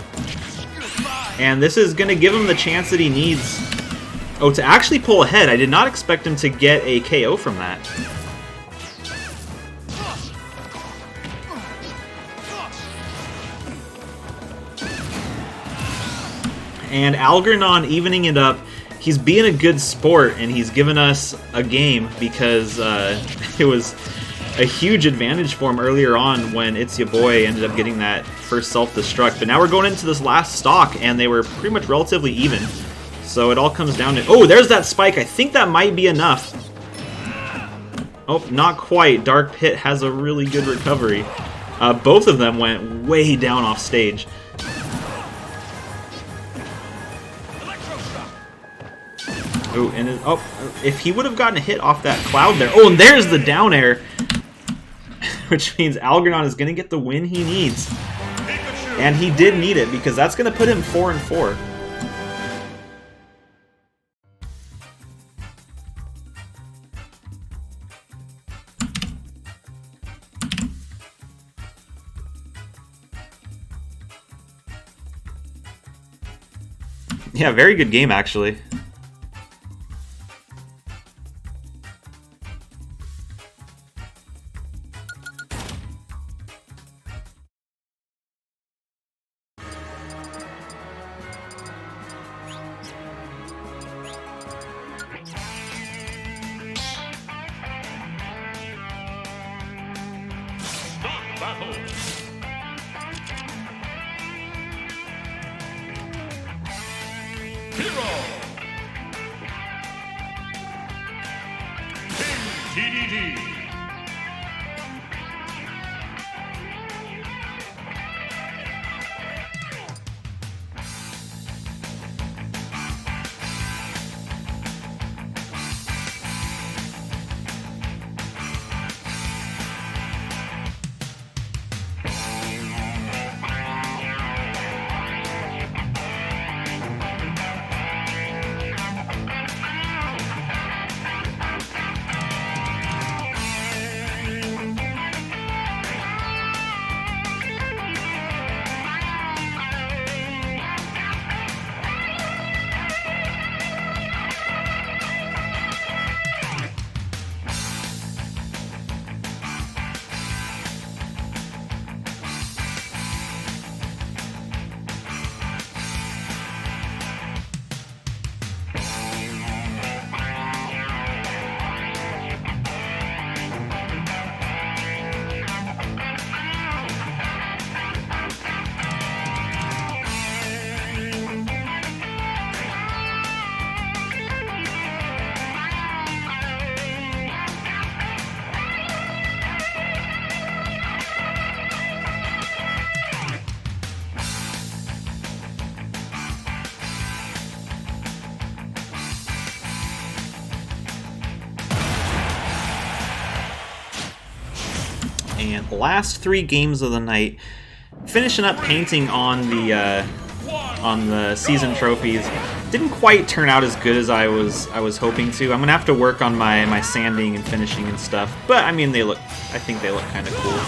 And this is going to give him the chance that he needs. Oh, to actually pull ahead. I did not expect him to get a KO from that. And Algernon evening it up. He's being a good sport, and he's given us a game because it was a huge advantage for him earlier on when It's Ya Boy ended up getting that first self-destruct. But now we're going into this last stock, and they were pretty much relatively even. So it all comes down to... Oh, there's that spike. I think that might be enough. Oh, not quite. Dark Pit has a really good recovery. Both of them went way down off stage. Oh, and if he would have gotten a hit off that cloud there. Oh, and there's the down air. Which means Algernon is going to get the win he needs. And he did need it, because that's going to put him 4-4. Yeah, very good game, actually. Battle. Hero. King TDD. And last 3 games of the night, finishing up painting on the season trophies. Didn't quite turn out as good as I was hoping to. I'm gonna have to work on my sanding and finishing and stuff. But I mean, I think they look kind of cool.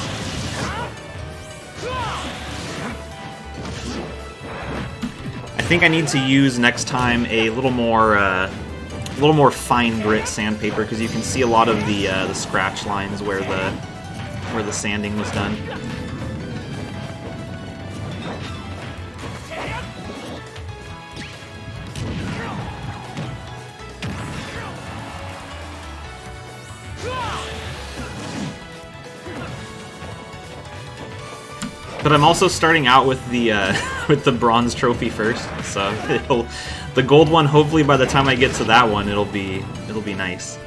I think I need to use next time a little more fine grit sandpaper, because you can see a lot of the scratch lines where the sanding was done. But I'm also starting out with the with the bronze trophy first, so the gold one. Hopefully, by the time I get to that one, it'll be nice.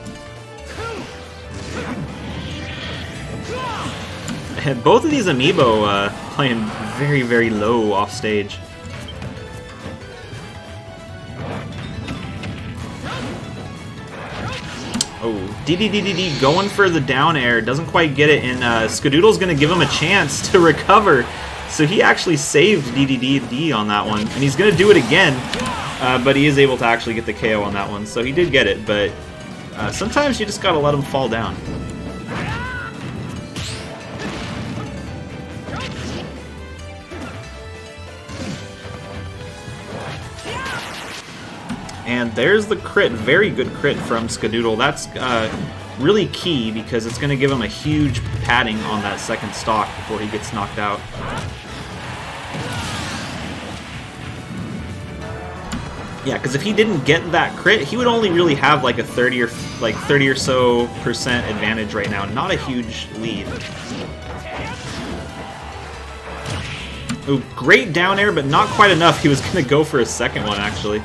And both of these Amiibo playing very, very low off stage. Oh, DDDDD going for the down air, doesn't quite get it, and Skadoodle's going to give him a chance to recover. So he actually saved DDDD on that one, and he's going to do it again, but he is able to actually get the KO on that one. So he did get it, but sometimes you just got to let him fall down. And there's the crit, very good crit from Skadoodle. That's really key because it's going to give him a huge padding on that second stock before he gets knocked out. Yeah, because if he didn't get that crit, he would only really have like a 30 or so percent advantage right now. Not a huge lead. Ooh, great down air, but not quite enough. He was going to go for a second one, actually.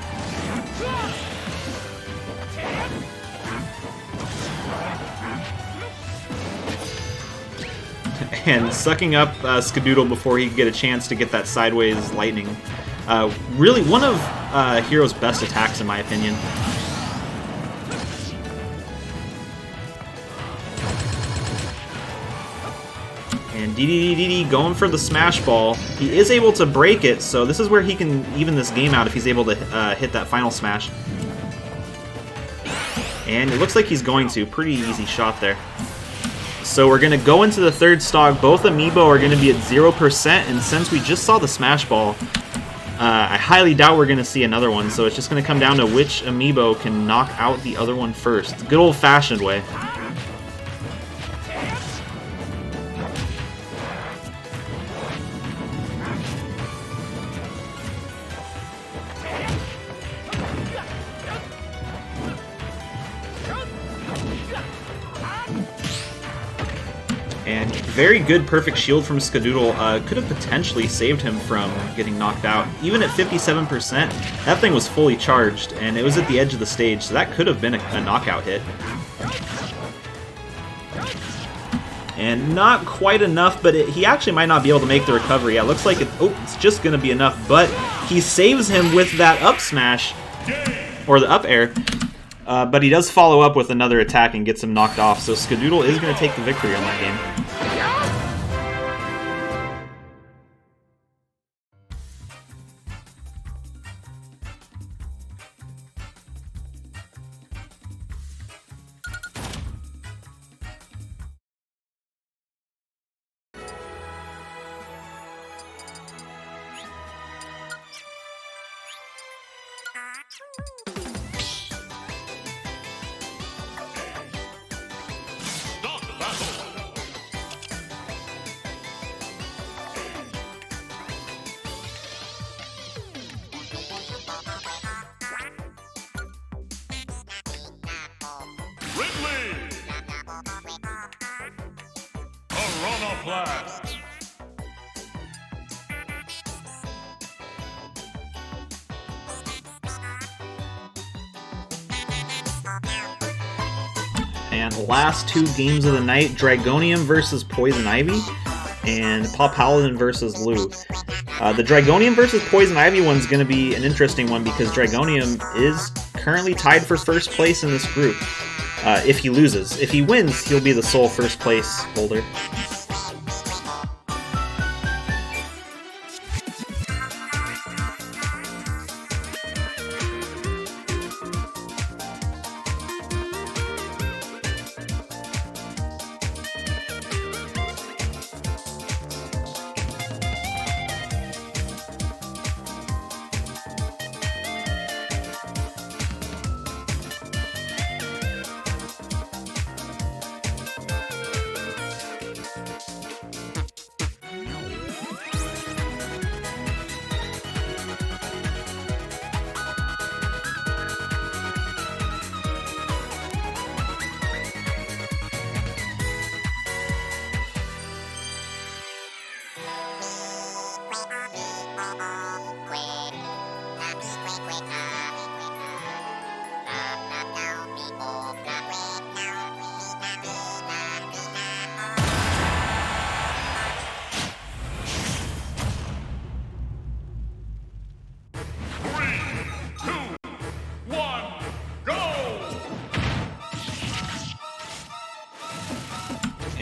And sucking up Skadoodle before he could get a chance to get that sideways lightning. Really one of Hero's best attacks in my opinion. And DDDD going for the smash ball. He is able to break it, so this is where he can even this game out if he's able to hit that final smash. And it looks like he's going to. Pretty easy shot there. So we're going to go into the third stock. Both Amiibo are going to be at 0%, and since we just saw the Smash Ball, I highly doubt we're going to see another one, so it's just going to come down to which Amiibo can knock out the other one first. Good old-fashioned way. And very good perfect shield from Skadoodle could have potentially saved him from getting knocked out. Even at 57%, that thing was fully charged, and it was at the edge of the stage, so that could have been a knockout hit. And not quite enough, but he actually might not be able to make the recovery. Yeah, it looks like it's just going to be enough, but he saves him with that up smash, or the up air. But he does follow up with another attack and gets him knocked off, so Skadoodle is going to take the victory on that game. Blast. And the last two games of the night, Dragonium versus Poison Ivy, and Paw Paladin versus Lou. The Dragonium versus Poison Ivy one's going to be an interesting one because Dragonium is currently tied for first place in this group. If he loses. If he wins, he'll be the sole first place holder.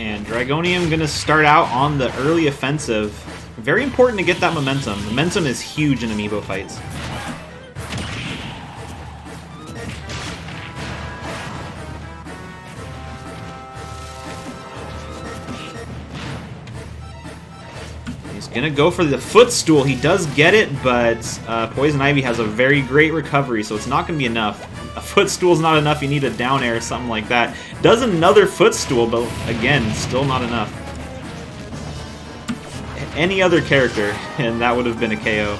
And Dragonium gonna start out on the early offensive. Very important to get that momentum. Momentum is huge in Amiibo fights. He's gonna go for the footstool. He does get it, but Poison Ivy has a very great recovery, so it's not gonna be enough. A footstool's not enough. You need a down air or something like that. Does another footstool, but again, still not enough. Any other character, and that would have been a KO.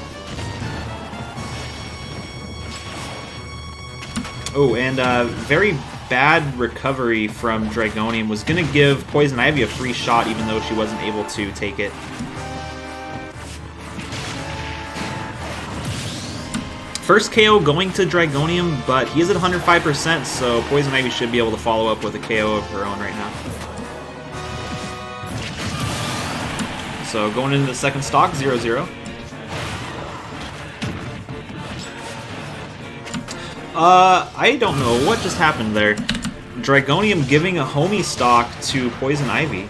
Oh, and very bad recovery from Dragonium was going to give Poison Ivy a free shot, even though she wasn't able to take it. First KO going to Dragonium, but he is at 105%, so Poison Ivy should be able to follow up with a KO of her own right now. So going into the second stock, 0-0. I don't know what just happened there. Dragonium giving a homie stock to Poison Ivy.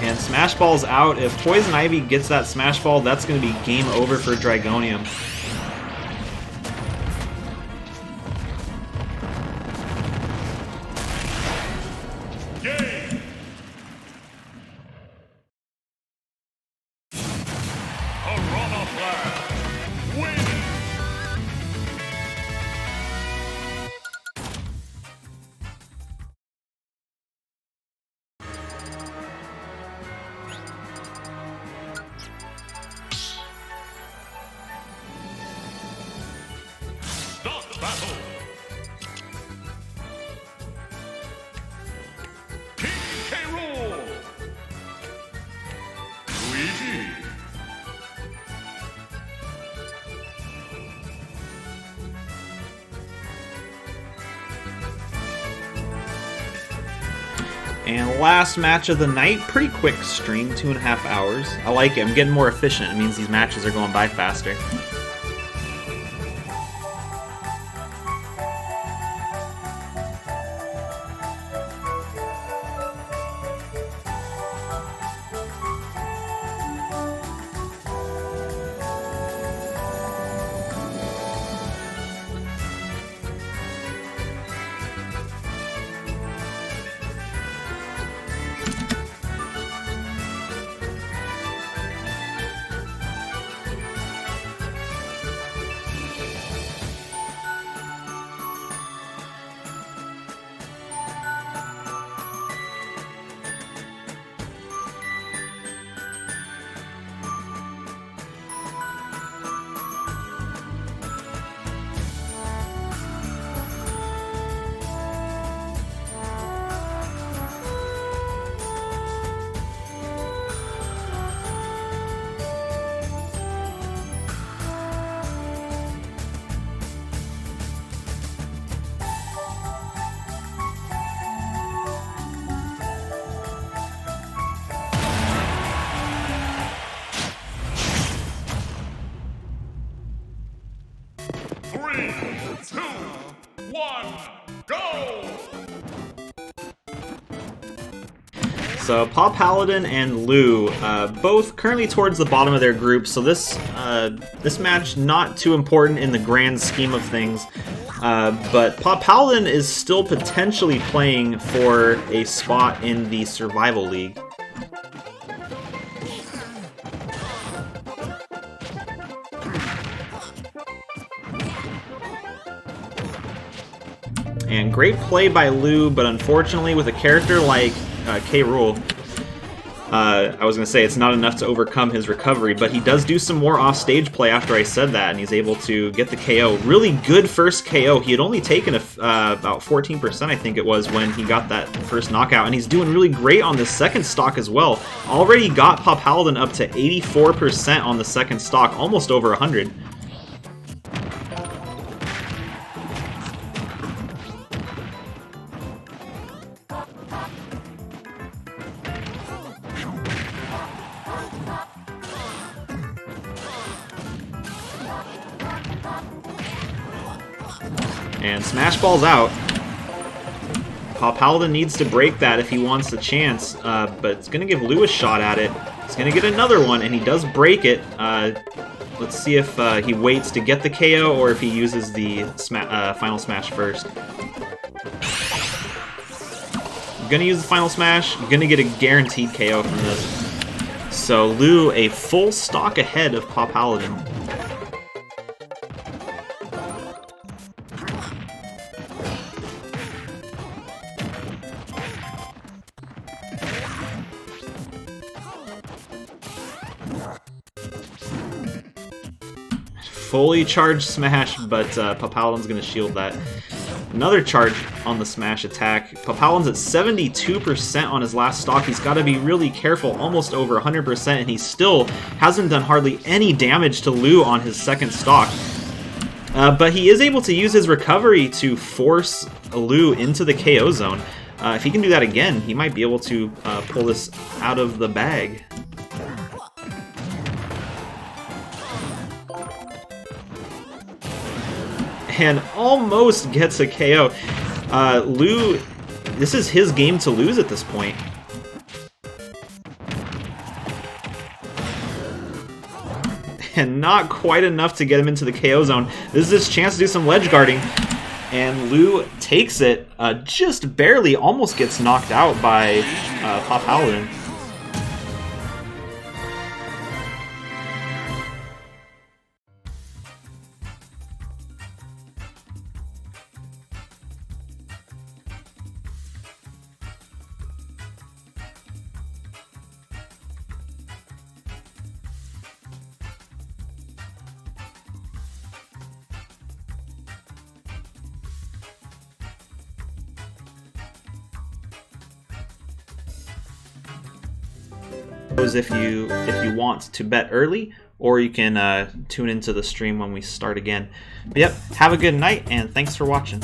And Smash Ball's out. If Poison Ivy gets that Smash Ball, that's going to be game over for Dragonium. Game. Piranha Blast wins. Stock battle. King K. Rool. Luigi. And last match of the night, pretty quick stream, 2.5 hours. I like it. I'm getting more efficient. It means these matches are going by faster. Three, two, one, go! So Paw Paladin and Lou, both currently towards the bottom of their group, so this match not too important in the grand scheme of things. But Paw Paladin is still potentially playing for a spot in the Survival League. And great play by Lou, but unfortunately with a character like K. Rool, I was going to say it's not enough to overcome his recovery, but he does do some more off-stage play after I said that, and he's able to get the KO. Really good first KO. He had only taken about 14%, I think it was, when he got that first knockout, and he's doing really great on the second stock as well. Already got Paw Paladin up to 84% on the second stock, almost over 100. And Smash Ball's out. Paw Paladin needs to break that if he wants a chance, but it's going to give Lou a shot at it. He's going to get another one, and he does break it. Let's see if he waits to get the KO or if he uses the Final Smash first. I'm going to use the Final Smash. I'm going to get a guaranteed KO from this. So Lou, a full stock ahead of Paw Paladin. Fully charged smash, but Paw Paladin's going to shield that. Another charge on the smash attack. Paw Paladin's at 72% on his last stock. He's got to be really careful, almost over 100%, and he still hasn't done hardly any damage to Lou on his second stock. But he is able to use his recovery to force Lou into the KO zone. If he can do that again, he might be able to pull this out of the bag. And almost gets a KO. Lou, this is his game to lose at this point. And not quite enough to get him into the KO zone. This is his chance to do some ledge guarding. And Lou takes it, just barely, almost gets knocked out by Paw Paladin. If you want to bet early, or you can tune into the stream when we start again. But yep, have a good night, and thanks for watching.